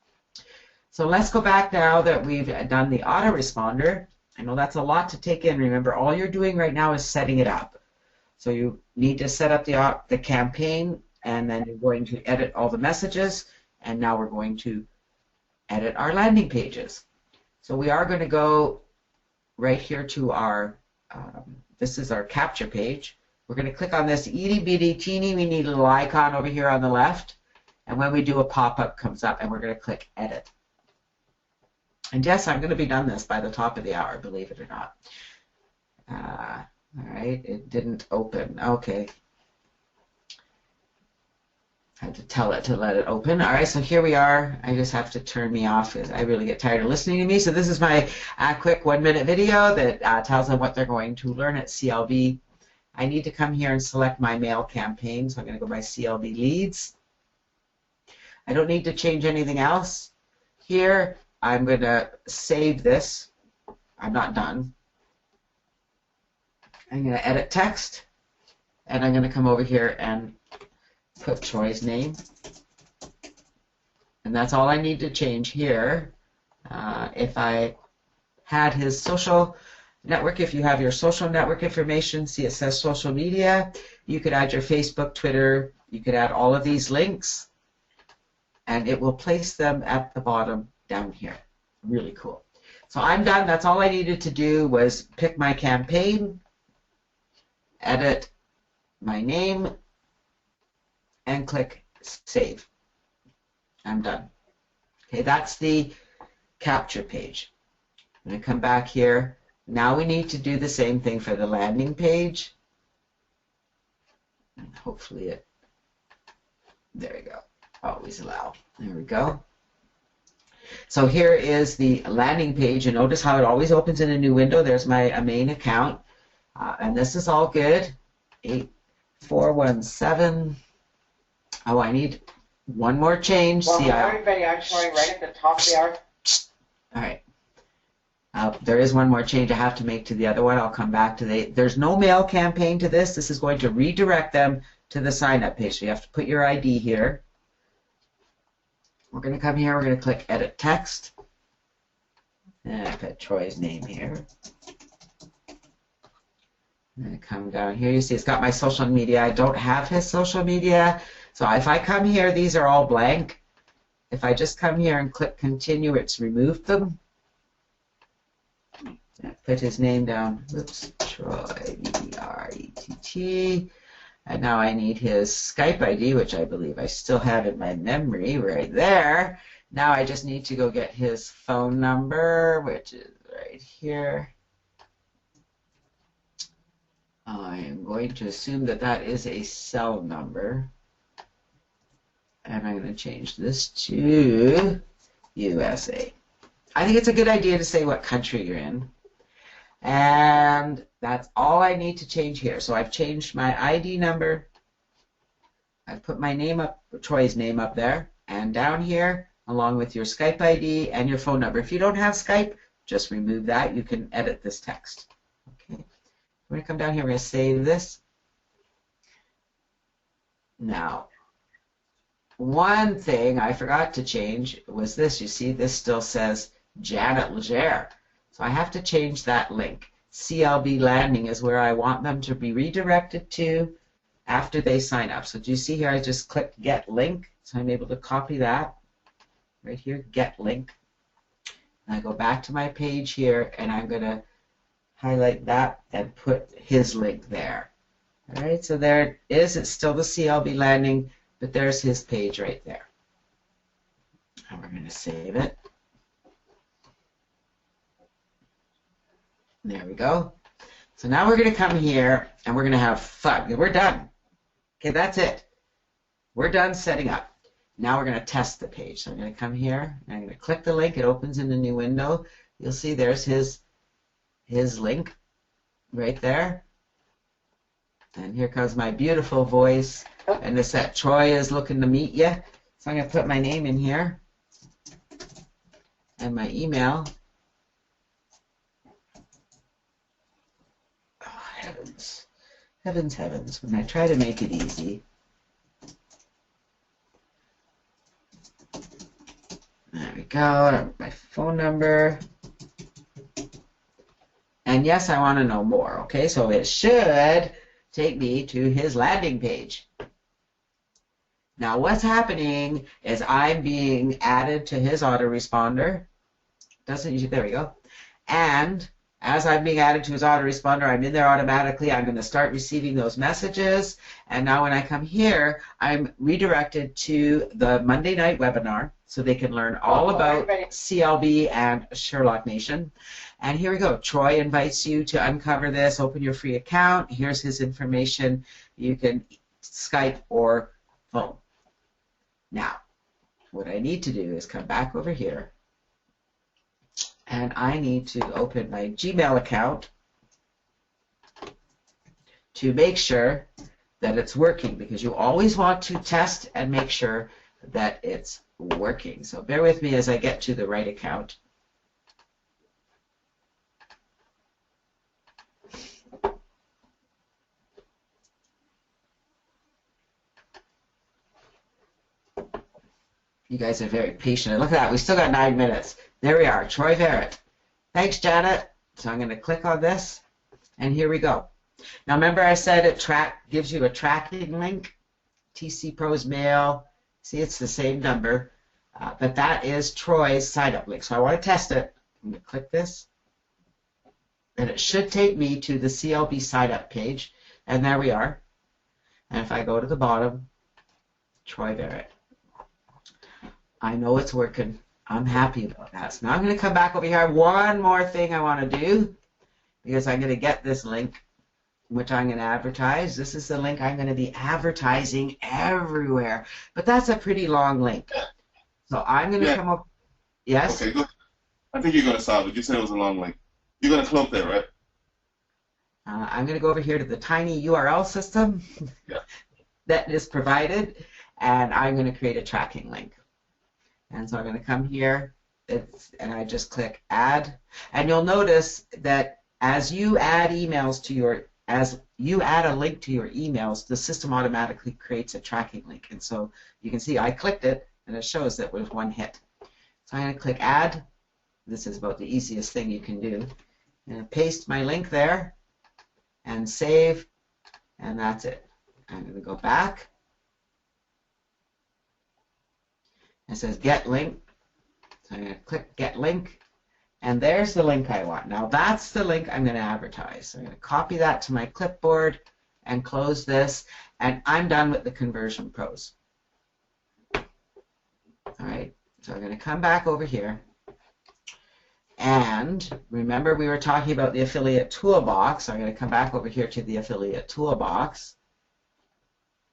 So let's go back now that we've done the autoresponder. I know that's a lot to take in. Remember, all you're doing right now is setting it up. So you need to set up the campaign, and then you're going to edit all the messages, and now we're going to edit our landing pages. So we are going to go right here to our, this is our capture page. We're going to click on this itty bitty teeny weeny little icon over here on the left, and when we do, a pop-up comes up, and we're going to click edit. And yes, I'm going to be done this by the top of the hour, believe it or not. All right, it didn't open. Okay. I had to tell it to let it open. All right, so here we are. I just have to turn me off because I really get tired of listening to me. So this is my quick 1-minute video that tells them what they're going to learn at CLB. I need to come here and select my mail campaign, so I'm going to go by CLB leads. I don't need to change anything else. Here, I'm going to save this. I'm not done. I'm going to edit text, and I'm going to come over here and put Troy's name, and that's all I need to change here. If I had his social network, if you have your social network information, see it says social media, you could add your Facebook, Twitter, you could add all of these links, and it will place them at the bottom down here. Really cool. So I'm done. That's all I needed to do was pick my campaign, edit my name, and click save. I'm done. Okay, that's the capture page. I'm going to come back here. Now we need to do the same thing for the landing page. And hopefully it, there we go. Always allow. There we go. So here is the landing page, and notice how it always opens in a new window. There's my main account, and this is all good. 8417. Oh, I need one more change. Well, see, everybody, I'm showing right at the top of the hour. All right. There is one more change I have to make to the other one. I'll come back to there's no mail campaign to this. This is going to redirect them to the sign-up page. So you have to put your ID here. We're going to come here. We're going to click Edit Text. And I put Troy's name here. I'm going to come down here. You see it's got my social media. I don't have his social media. So if I come here, these are all blank. If I just come here and click Continue, it's removed them. Put his name down. Oops, Troy, E-R-E-T-T. And now I need his Skype ID, which I believe I still have in my memory right there. Now I just need to go get his phone number, which is right here. I am going to assume that that is a cell number. And I'm going to change this to USA. I think it's a good idea to say what country you're in. And that's all I need to change here. So I've changed my ID number. I've put my name up, Troy's name up there, and down here, along with your Skype ID and your phone number. If you don't have Skype, just remove that. You can edit this text. Okay. We're going to come down here. We're going to save this. Now, one thing I forgot to change was this. You see, this still says Janet Legere. So I have to change that link. CLB Landing is where I want them to be redirected to after they sign up. So do you see here I just clicked Get Link? So I'm able to copy that right here, Get Link. And I go back to my page here, and I'm going to highlight that and put his link there. All right, so there it is. It's still the CLB Landing, but there's his page right there. And we're going to save it. There we go. So now we're going to come here and we're going to have fun. We're done. Okay, that's it. We're done setting up. Now we're going to test the page. So I'm going to come here and I'm going to click the link. It opens in the new window. You'll see there's his link right there. And here comes my beautiful voice. And it said Troy is looking to meet you. So I'm going to put my name in here and my email. Oh, heavens. Heavens, heavens. When I try to make it easy. There we go. My phone number. And yes, I want to know more. Okay, so it should take me to his landing page. Now what's happening is I'm being added to his autoresponder. Doesn't usually, there we go. And as I'm being added to his autoresponder, I'm in there automatically. I'm going to start receiving those messages. And now when I come here, I'm redirected to the Monday night webinar so they can learn all about CLB and Sherlock Nation. And here we go. Troy invites you to uncover this, open your free account. Here's his information. You can Skype or phone. Now, what I need to do is come back over here. And I need to open my Gmail account to make sure that it's working, because you always want to test and make sure that it's working. So bear with me as I get to the right account. You guys are very patient. Look at that. We still got 9 minutes. There we are. Troy Verrett. Thanks, Janet. So I'm going to click on this, and here we go. Now, remember I said it gives you a tracking link, TC Pros Mail. See, it's the same number, but that is Troy's sign-up link. So I want to test it. I'm going to click this, and it should take me to the CLB sign-up page, and there we are. And if I go to the bottom, Troy Verrett. I know it's working. I'm happy about that. So now I'm going to come back over here. One more thing I want to do, because I'm going to get this link, which I'm going to advertise. This is the link I'm going to be advertising everywhere. But that's a pretty long link. So I'm going to come up. Yes? Okay, good. I think you're going to solve it. You said it was a long link. You're going to close that, right? I'm going to go over here to the tiny URL system that is provided, and I'm going to create a tracking link. And so I'm going to come here, and I just click Add. And you'll notice that as you add emails to as you add a link to your emails, the system automatically creates a tracking link. And so you can see I clicked it, and it shows that it was one hit. So I'm going to click Add. This is about the easiest thing you can do. I'm going to paste my link there, and save, and that's it. I'm going to go back. It says Get Link. So I'm going to click Get Link, and there's the link I want. Now that's the link I'm going to advertise. So I'm going to copy that to my clipboard and close this, and I'm done with the Conversion Pros. All right, so I'm going to come back over here, and remember we were talking about the Affiliate Toolbox. So I'm going to come back over here to the Affiliate Toolbox.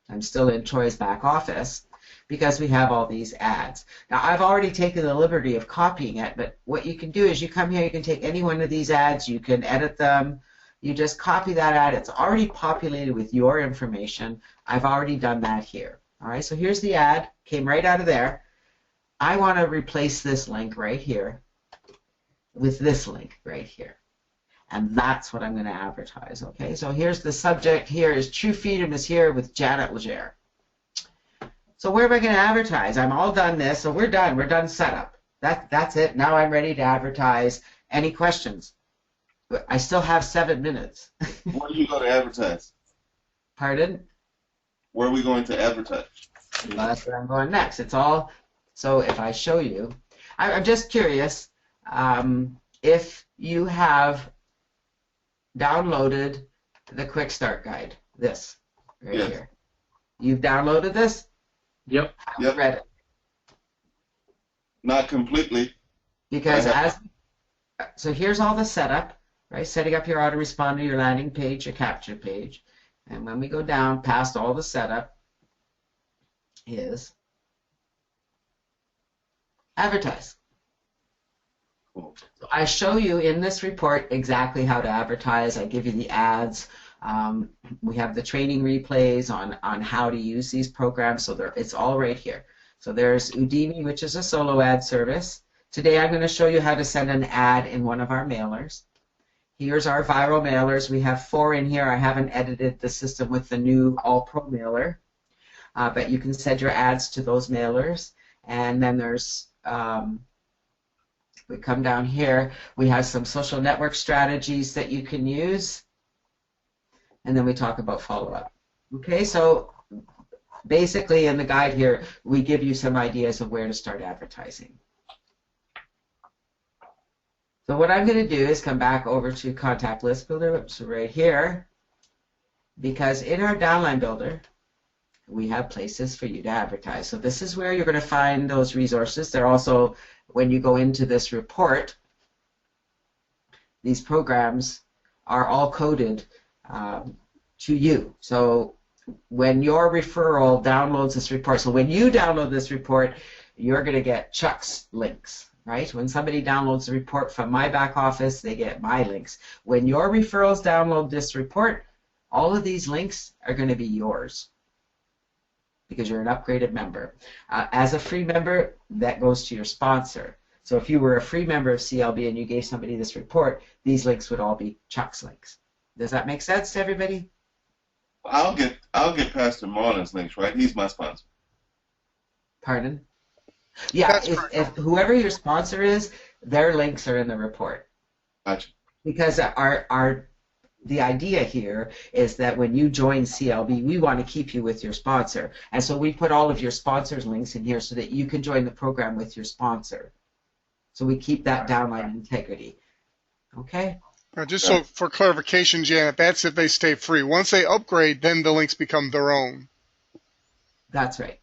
I'm still in Troy's back office, because we have all these ads. Now, I've already taken the liberty of copying it, but what you can do is you come here, you can take any one of these ads, you can edit them, you just copy that ad. It's already populated with your information. I've already done that here. All right, so here's the ad, came right out of there. I want to replace this link right here with this link right here. And that's what I'm going to advertise, okay? So here's the subject. Here is True Freedom is Here with Janet Legere. So where am I going to advertise? I'm all done this, so we're done. We're done setup. That's it. Now I'm ready to advertise. Any questions? I still have 7 minutes. Where do you go to advertise? Pardon? Where are we going to advertise? Well, that's where I'm going next. It's all, so if I show you, I'm just curious if you have downloaded the Quick Start Guide, this right here. You've downloaded this? Yep. I've read it. Not completely. Because so here's all the setup. right? Setting up your autoresponder, your landing page, your capture page. And when we go down past all the setup is advertise. Cool. So I show you in this report exactly how to advertise. I give you the ads. We have the training replays on how to use these programs. So it's all right here. So there's Udemy, which is a solo ad service. Today I'm going to show you how to send an ad in one of our mailers. Here's our viral mailers. We have 4 in here. I haven't edited the system with the new All-Pro mailer, but you can send your ads to those mailers. And then there's, we come down here, we have some social network strategies that you can use. And then we talk about follow-up. Okay, so basically in the guide here, we give you some ideas of where to start advertising. So what I'm going to do is come back over to Contact List Builder, which is right here, because in our downline builder, we have places for you to advertise. So this is where you're going to find those resources. They're also, when you go into this report, these programs are all coded to you. So when your referral downloads this report, so when you download this report, you're going to get Chuck's links. Right? When somebody downloads the report from my back office, they get my links. When your referrals download this report, all of these links are going to be yours because you're an upgraded member. As a free member, that goes to your sponsor. So if you were a free member of CLB and you gave somebody this report, these links would all be Chuck's links. Does that make sense to everybody? I'll get Pastor Marlin's links, right? He's my sponsor. Pardon? Yeah, if whoever your sponsor is, their links are in the report. Gotcha. Because the idea here is that when you join CLB, we want to keep you with your sponsor. And so we put all of your sponsors' links in here so that you can join the program with your sponsor. So we keep that downline integrity. Okay? Now, just so for clarification, Janet, that's if they stay free. Once they upgrade, then the links become their own. That's right.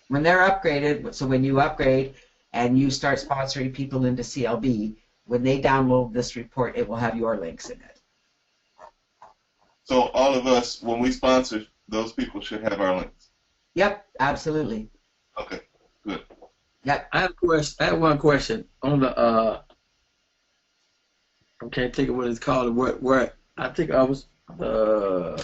When they're upgraded, so when you upgrade and you start sponsoring people into CLB, when they download this report, it will have your links in it. So all of us, when we sponsor, those people should have our links. Yep, absolutely. Okay, good. Yep. I have one question on the I can't think of what it's called. Where I think I was where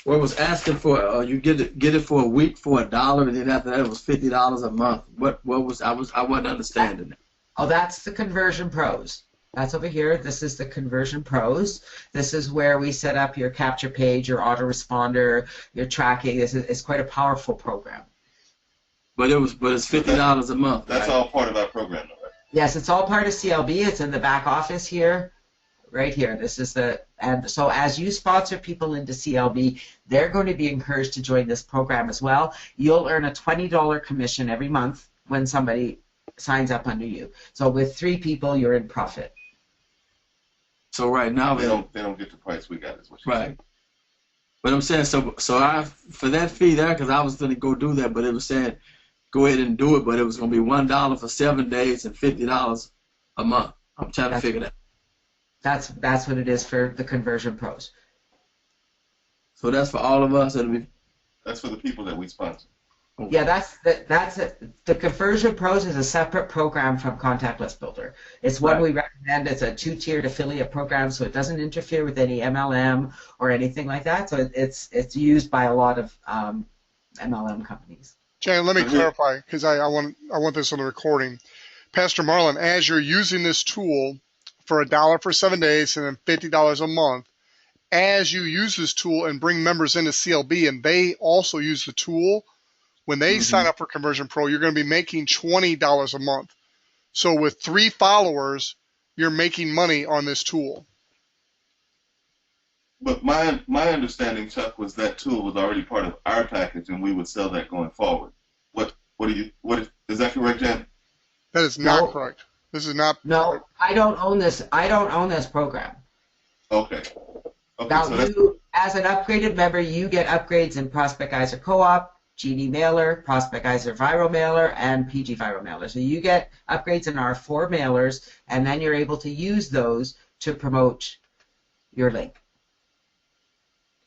it was asking for you get it for a week for $1, and then after that it was $50 a month. What was I wasn't understanding that. Oh, that's the Conversion Pros. That's over here. This is the Conversion Pros. This is where we set up your capture page, your autoresponder, your tracking. It's quite a powerful program. But it's $50 a month. That's right? all part of our program, though, right? Yes, it's all part of CLB. It's in the back office here. Right here. This is and so as you sponsor people into CLB, they're going to be encouraged to join this program as well. You'll earn a $20 commission every month when somebody signs up under you. So with 3 people, you're in profit. So right now They don't get the price we got, is what you're saying. right. But I'm saying so I for that fee there, because I was going to go do that, but it was saying go ahead and do it, but it was going to be $1 for 7 days and $50 a month. I'm trying to figure that. That's what it is for the Conversion Pros. So that's for all of us. That's for the people that we sponsor. Yeah, that's it. The Conversion Pros is a separate program from Contact List Builder. It's one we recommend. It's a 2-tiered affiliate program, so it doesn't interfere with any MLM or anything like that. So it's used by a lot of MLM companies. Janet, let me clarify because I want this on the recording. Pastor Marlin, as you're using this tool for $1 for 7 days and then $50 a month, as you use this tool and bring members into CLB and they also use the tool, when they sign up for Conversion Pro, you're going to be making $20 a month. So with 3 followers, you're making money on this tool. But my understanding, Chuck, was that tool was already part of our package, and we would sell that going forward. Is that correct, Jan? That is not correct. This is not. No, I don't own this. I don't own this program. Okay. Now, So you, as an upgraded member, you get upgrades in Prospect Geyser Co-op, GD Mailer, Prospect Geyser Viral Mailer, and PG Viral Mailer. So you get upgrades in our 4 mailers, and then you're able to use those to promote your link.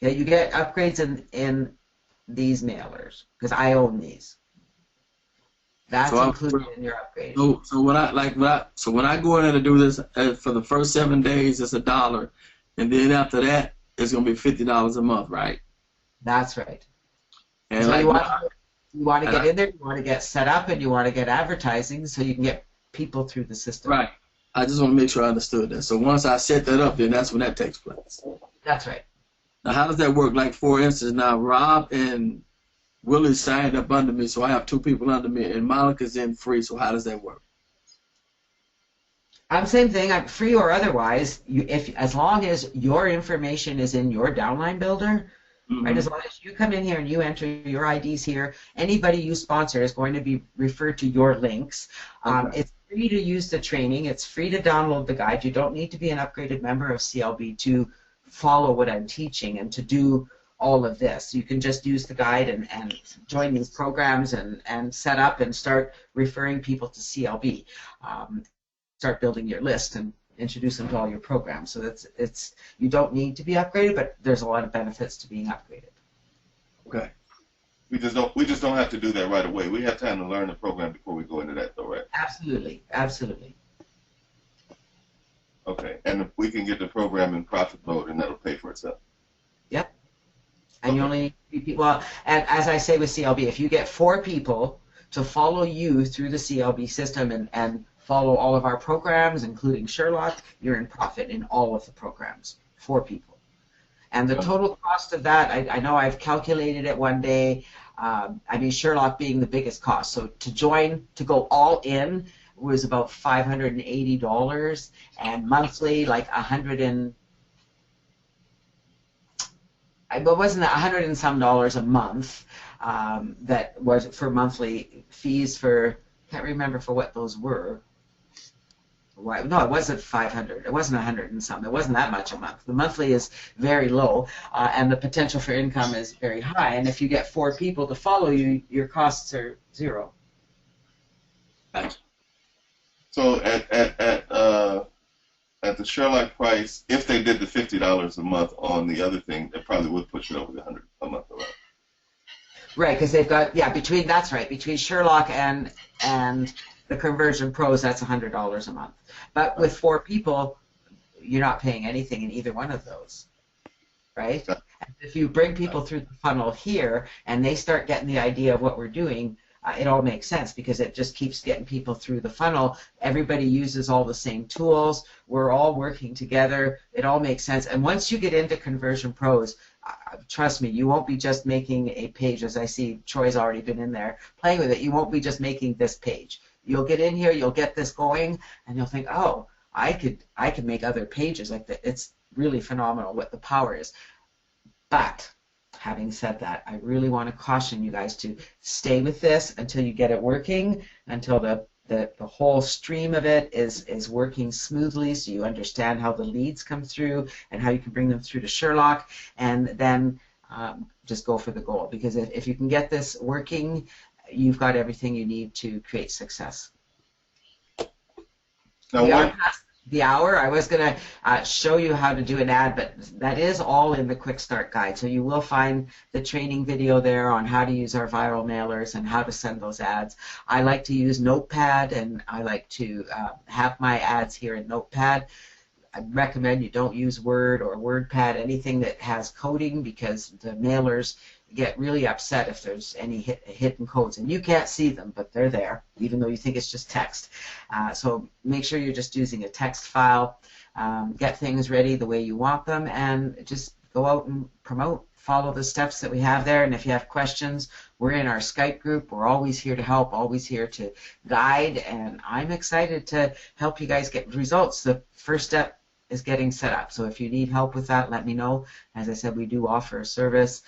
Okay, you get upgrades in these mailers because I own these. That's included in your upgrade. So when I go in there to do this for the first 7 days, it's $1, and then after that, it's gonna be $50 a month, right? That's right. And so like you want to get in there, you want to get set up, and you want to get advertising so you can get people through the system. Right. I just want to make sure I understood that. So once I set that up, then that's when that takes place. That's right. Now, how does that work? Like, for instance, now Rob and Willie signed up under me, so I have 2 people under me, and Monica's in free, so how does that work? Same thing. I'm free or otherwise. As long as your information is in your downline builder, right? As long as you come in here and you enter your IDs here, anybody you sponsor is going to be referred to your links. Okay. It's free to use the training. It's free to download the guide. You don't need to be an upgraded member of CLB to follow what I'm teaching and to do all of this. You can just use the guide and join these programs and set up and start referring people to CLB. Start building your list and introduce them to all your programs. So it's you don't need to be upgraded, but there's a lot of benefits to being upgraded. Okay. We just don't have to do that right away. We have time to learn the program before we go into that, though, right? Absolutely, absolutely. Okay, and if we can get the program in profit mode, and that'll pay for itself. Yep. And you only need 3 people. Well, and as I say with CLB, if you get 4 people to follow you through the CLB system and follow all of our programs, including Sherlock, you're in profit in all of the programs. 4 people. And the total cost of that, I know I've calculated it one day. I mean, Sherlock being the biggest cost. So to join, to go all in, was about $580, and monthly like $100 and some dollars a month. That was for monthly fees for, can't remember for what those were. No, it wasn't 500. It wasn't 100 and some. It wasn't that much a month. The monthly is very low, and the potential for income is very high. And if you get 4 people to follow you, your costs are 0. So at the Sherlock price, if they did the $50 a month on the other thing, that probably would push it over the $100 a month. Right, because they've got between Sherlock and the Conversion Pros, that's $100 a month. But with 4 people, you're not paying anything in either one of those, right? And if you bring people through the funnel here and they start getting the idea of what we're doing, it all makes sense because it just keeps getting people through the funnel. Everybody uses all the same tools. We're all working together. It all makes sense. And once you get into Conversion Pros, trust me, you won't be just making a page, as I see Troy's already been in there playing with it. You won't be just making this page. You'll get in here, you'll get this going, and you'll think, oh, I could make other pages like that. It's really phenomenal what the power is. But having said that, I really want to caution you guys to stay with this until you get it working, until the whole stream of it is working smoothly, so you understand how the leads come through and how you can bring them through to Sherlock, and then just go for the goal. Because if you can get this working, you've got everything you need to create success. We are past the hour. I was going to show you how to do an ad, but that is all in the Quick Start Guide. So you will find the training video there on how to use our viral mailers and how to send those ads. I like to use Notepad, and I like to have my ads here in Notepad. I recommend you don't use Word or WordPad, anything that has coding, because the mailers get really upset if there's any hidden codes, and you can't see them, but they're there, even though you think it's just text. So make sure you're just using a text file. Get things ready the way you want them, and just go out and promote. Follow the steps that we have there, and if you have questions, we're in our Skype group. We're always here to help, always here to guide, and I'm excited to help you guys get results. The first step is getting set up. So if you need help with that, let me know. As I said, we do offer a service.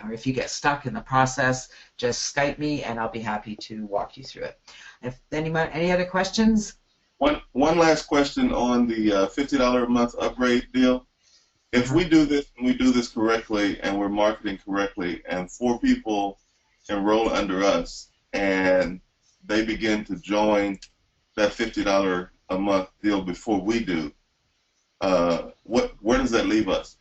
Or if you get stuck in the process, just Skype me and I'll be happy to walk you through it. If any other questions? One last question on the $50 a month upgrade deal. If we do this and we do this correctly and we're marketing correctly and 4 people enroll under us and they begin to join that $50 a month deal before we do, where does that leave us?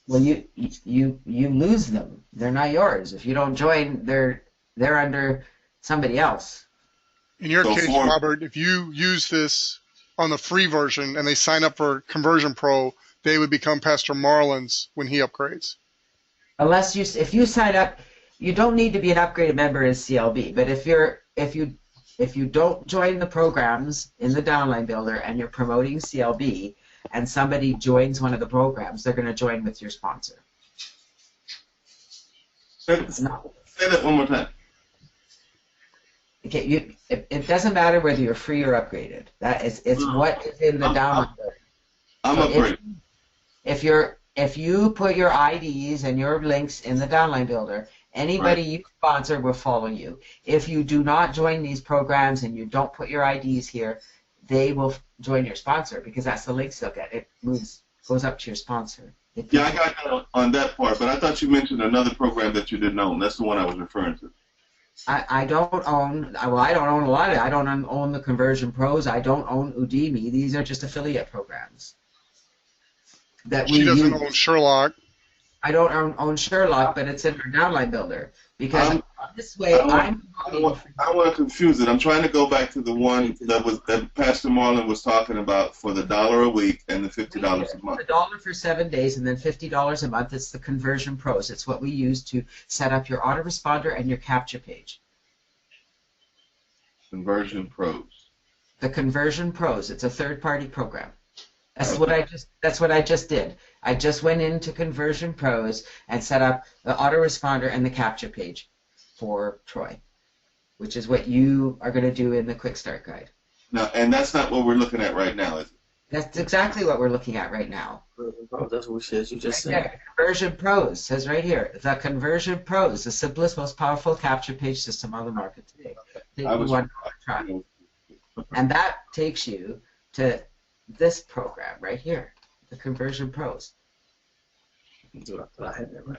Well, you lose them. They're not yours. If you don't join, they're under somebody else. In your So case, Robert, if you use this on the free version and they sign up for Conversion Pro, they would become Pastor Marlin's when he upgrades. Unless if you sign up, you don't need to be an upgraded member in CLB. But if you don't join the programs in the downline builder and you're promoting CLB, and somebody joins one of the programs, they're going to join with your sponsor. Say that one more time. Okay, it doesn't matter whether you're free or upgraded. It's what is in the downline builder. I'm upgraded. If you put your IDs and your links in the downline builder, anybody you sponsor will follow you. If you do not join these programs and you don't put your IDs here, they will join your sponsor because that's the links they'll get. It goes up to your sponsor. Yeah, I got that on that part, but I thought you mentioned another program that you didn't own. That's the one I was referring to. I don't own, well, I don't own a lot of it. I don't own the Conversion Pros. I don't own Udemy. These are just affiliate programs. She doesn't own Sherlock. I don't own Sherlock, but it's in our downline builder. Because this way, I don't want to confuse it. I'm trying to go back to the one that Pastor Marlin was talking about for the $1 a week and the $50 a month. $1 for 7 days and then $50 a month. It's the Conversion Pros. It's what we use to set up your autoresponder and your capture page. Conversion Pros. The Conversion Pros. It's a third-party program. That's what I just did. I just went into Conversion Pros and set up the autoresponder and the capture page for Troy, which is what you are going to do in the Quick Start Guide. Now, and that's not what we're looking at right now, is it? That's exactly what we're looking at right now. That's what you just said. Conversion Pros says right here. The Conversion Pros, the simplest, most powerful capture page system on the market today. And that takes you to this program right here, the Conversion Pros.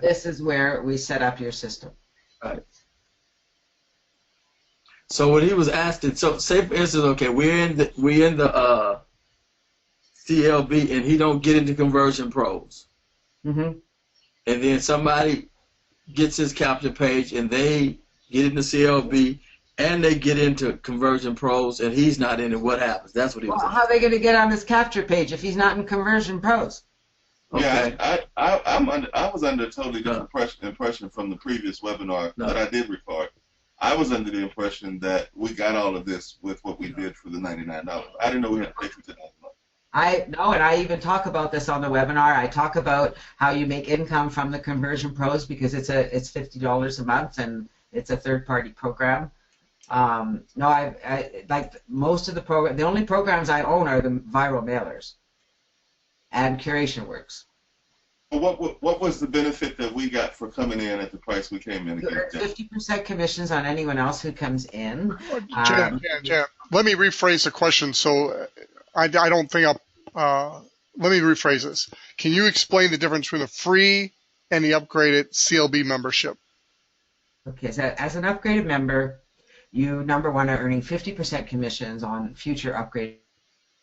This is where we set up your system. Right. So what he was asking, so say for instance, okay, we're in the CLB and he don't get into Conversion Pros. Mm-hmm. And then somebody gets his capture page and they get into CLB and they get into Conversion Pros and he's not in it. What happens? That's what he was asking. How are they going to get on this capture page if he's not in Conversion Pros? Okay. Yeah, I was under a totally different impression from the previous webinar that I did record. I was under the impression that we got all of this with what we did for the $99. I didn't know we had to pay for $10 a month. No, and I even talk about this on the webinar. I talk about how you make income from the Conversion Pros because it's $50 a month and it's a third-party program. No, I like most of the program. The only programs I own are the viral mailers and Curation Works. What was the benefit that we got for coming in at the price we came in? 50% commissions on anyone else who comes in. Jan, let me rephrase the question. So I don't think let me rephrase this. Can you explain the difference between the free and the upgraded CLB membership? Okay, so as an upgraded member, you, number one, are earning 50% commissions on future upgrade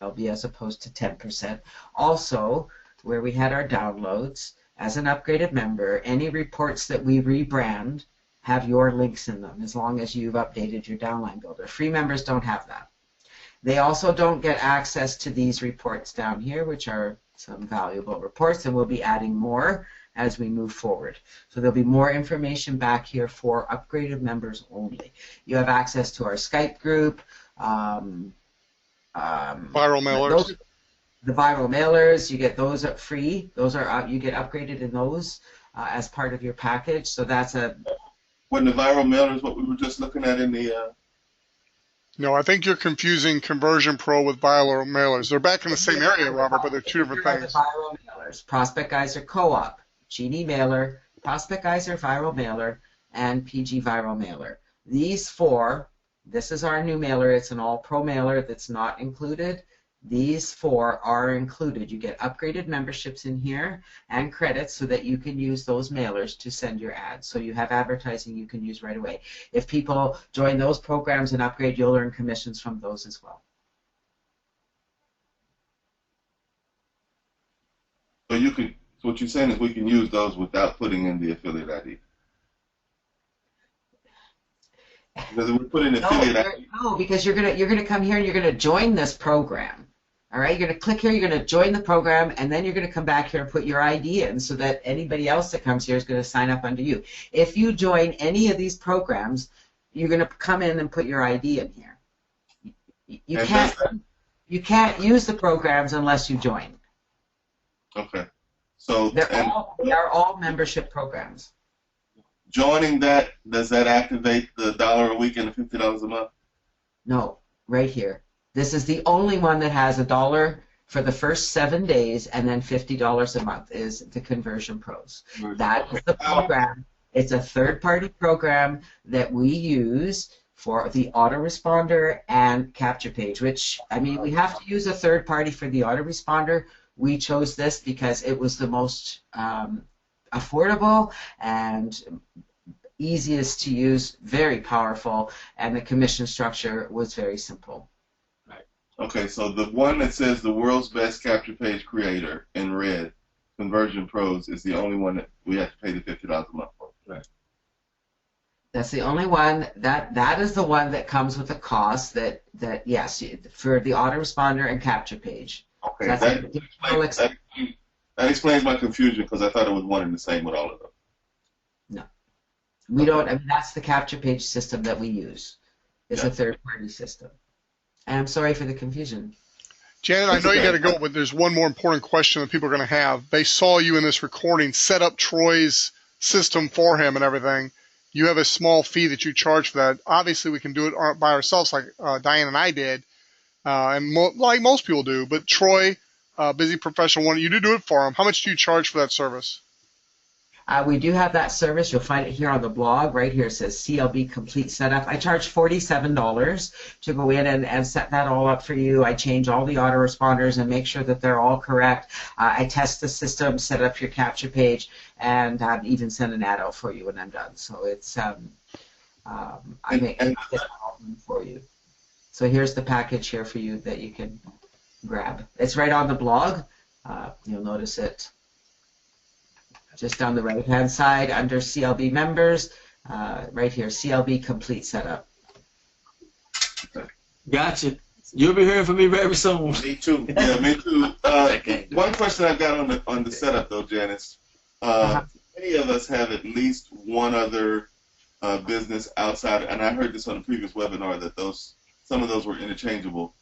CLB as opposed to 10%. Also, where we had our downloads, as an upgraded member, any reports that we rebrand have your links in them as long as you've updated your downline builder. Free members don't have that. They also don't get access to these reports down here, which are some valuable reports, and we'll be adding more as we move forward. So there'll be more information back here for upgraded members only. You have access to our Skype group, viral mailers. The viral mailers, you get those at free. Those are you get upgraded in those as part of your package. So that's a. When the viral mailers, what we were just looking at in the. No, I think you're confusing Conversion Pro with viral mailers. They're back in the same area, Robert, but they're two different things. The viral mailers, Prospect Geyser Co-op, Genie Mailer, Prospect Geyser Viral Mailer, and PG Viral Mailer. These four. This is our new mailer. It's an all-pro mailer that's not included. These four are included. You get upgraded memberships in here and credits so that you can use those mailers to send your ads. So you have advertising you can use right away. If people join those programs and upgrade, you'll earn commissions from those as well. you could. So what you're saying is we can use those without putting in the affiliate ID. Because if we put in affiliate ID. No, because you're gonna come here and you're gonna join this program. All right, you're gonna click here, you're gonna join the program, and then you're gonna come back here and put your ID in, so that anybody else that comes here is gonna sign up under you. If you join any of these programs, you're gonna come in and put your ID in here. You can't use the programs unless you join. Okay. So they're all membership programs. Joining that, does that activate the $1 a week and the $50 a month? No, right here. This is the only one that has $1 for the first 7 days, and then $50 a month is the Conversion Pros. That is the program. It's a third-party program that we use for the autoresponder and capture page, which, I mean, we have to use a third party for the autoresponder. We chose this because it was the most affordable and easiest to use, very powerful, and the commission structure was very simple. Right. Okay, so the one that says the world's best capture page creator in red, Conversion Pros, is the only one that we have to pay the $50 a month for. Right. That's the only one. That is the one that comes with a cost that yes, for the autoresponder and capture page. Okay, that explains my confusion, because I thought it was one and the same with all of them. No, we don't. I mean, that's the capture page system that we use. It's a third-party system. And I'm sorry for the confusion. Janet, I know you got to go, but there's one more important question that people are going to have. They saw you in this recording set up Troy's system for him and everything. You have a small fee that you charge for that. Obviously, we can do it by ourselves, like Diane and I did, and like most people do. But Troy, busy professional, you do it for him. How much do you charge for that service? We do have that service. You'll find it here on the blog. Right here it says CLB Complete Setup. I charge $47 to go in and set that all up for you. I change all the autoresponders and make sure that they're all correct. I test the system, set up your capture page, and even send an ad out for you when I'm done. So it's I make it all for you. So here's the package here for you that you can grab. It's right on the blog. You'll notice it just on the right-hand side under CLB members, right here, CLB Complete Setup. Gotcha. You'll be hearing from me very soon. Me too. Yeah, me too. One question I've got on the setup, though, Janice. Many of us have at least one other business outside, and I heard this on a previous webinar that some of those were interchangeable.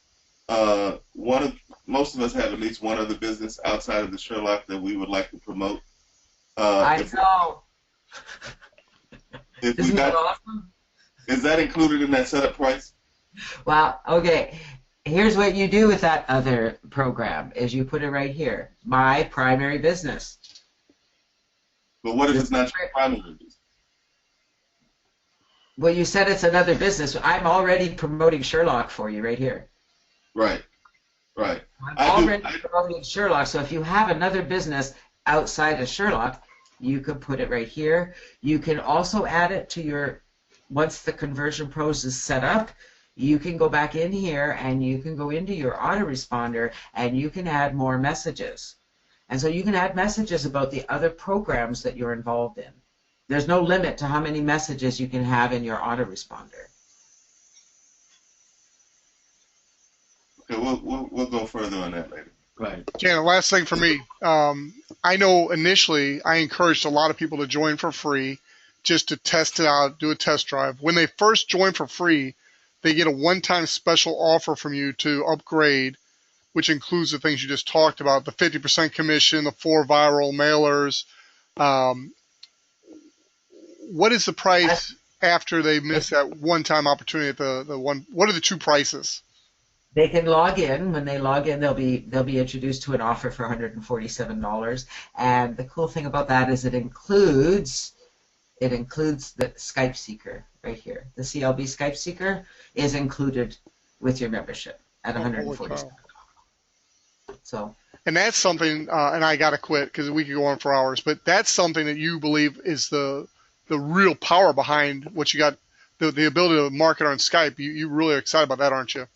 Most of us have at least one other business outside of the Sherlock that we would like to promote. I know. Isn't that awesome? Is that included in that setup price? Well, okay. Here's what you do with that other program: is you put it right here, my primary business. But what if it's not your primary business? Well, you said it's another business. I'm already promoting Sherlock for you right here. Right. Right. I'm already promoting Sherlock. So if you have another business outside of Sherlock, you can put it right here. You can also add it to your, once the Conversion Pros is set up, you can go back in here and you can go into your autoresponder and you can add more messages. And so you can add messages about the other programs that you're involved in. There's no limit to how many messages you can have in your autoresponder. Okay, we'll go further on that later. Right. Janet, last thing for me. I know initially I encouraged a lot of people to join for free just to test it out, do a test drive. When they first join for free, they get a one-time special offer from you to upgrade, which includes the things you just talked about, the 50% commission, the 4 viral mailers. What is the price after they miss that one-time opportunity at the one? What are the two prices? They can log in. When they log in, they'll be introduced to an offer for $147. And the cool thing about that is it includes the Skype Seeker right here. The CLB Skype Seeker is included with your membership at $147. So. And that's something, and I got to quit because we could go on for hours, but that's something that you believe is the real power behind what you got, the ability to market on Skype. You really are excited about that, aren't you?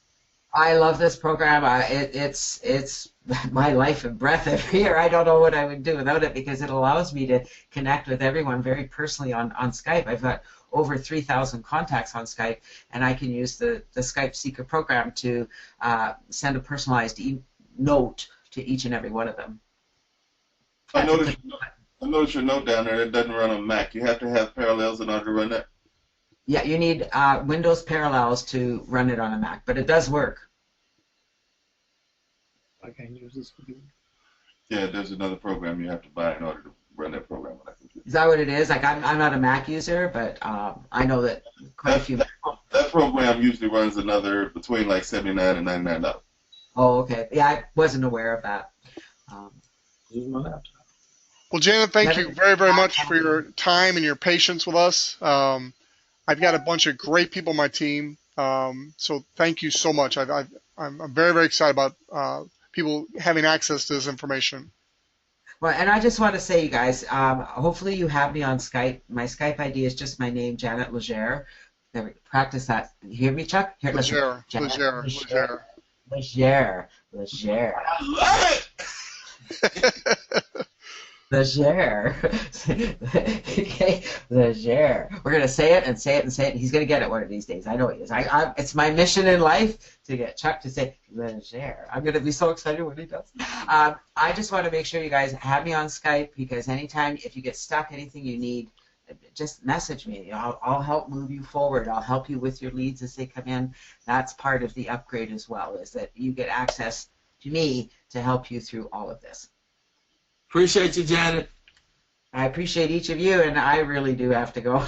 I love this program. It's my life and breath every year. I don't know what I would do without it because it allows me to connect with everyone very personally on Skype. I've got over 3,000 contacts on Skype, and I can use the Skype Seeker program to send a personalized note to each and every one of them. I noticed your note down there. It doesn't run on Mac. You have to have Parallels in order to run that. Yeah, you need Windows Parallels to run it on a Mac, but it does work. I can't use this computer. Yeah, there's another program you have to buy in order to run that program on that computer. Is that what it is? Like I'm not a Mac user, but I know that quite a few. That program usually runs another between like $79 and $99. Oh, okay. Yeah, I wasn't aware of that. Use my laptop. Well, Janet, thank you very, very much for your time and your patience with us. I've got a bunch of great people on my team, so thank you so much. I'm very, very excited about people having access to this information. Well, and I just want to say, you guys, hopefully you have me on Skype. My Skype ID is just my name, Janet Legere. Practice that. You hear me, Chuck? Here, listen. Legere. Legere. I love it! Legere. Okay, Legere. We're gonna say it and say it and say it. And he's gonna get it one of these days. I know he is. It's my mission in life to get Chuck to say Legere. I'm gonna be so excited when he does. I just want to make sure you guys have me on Skype because anytime if you get stuck, anything you need, just message me. I'll help move you forward. I'll help you with your leads as they come in. That's part of the upgrade as well. Is that you get access to me to help you through all of this. Appreciate you, Janet. I appreciate each of you, and I really do have to go.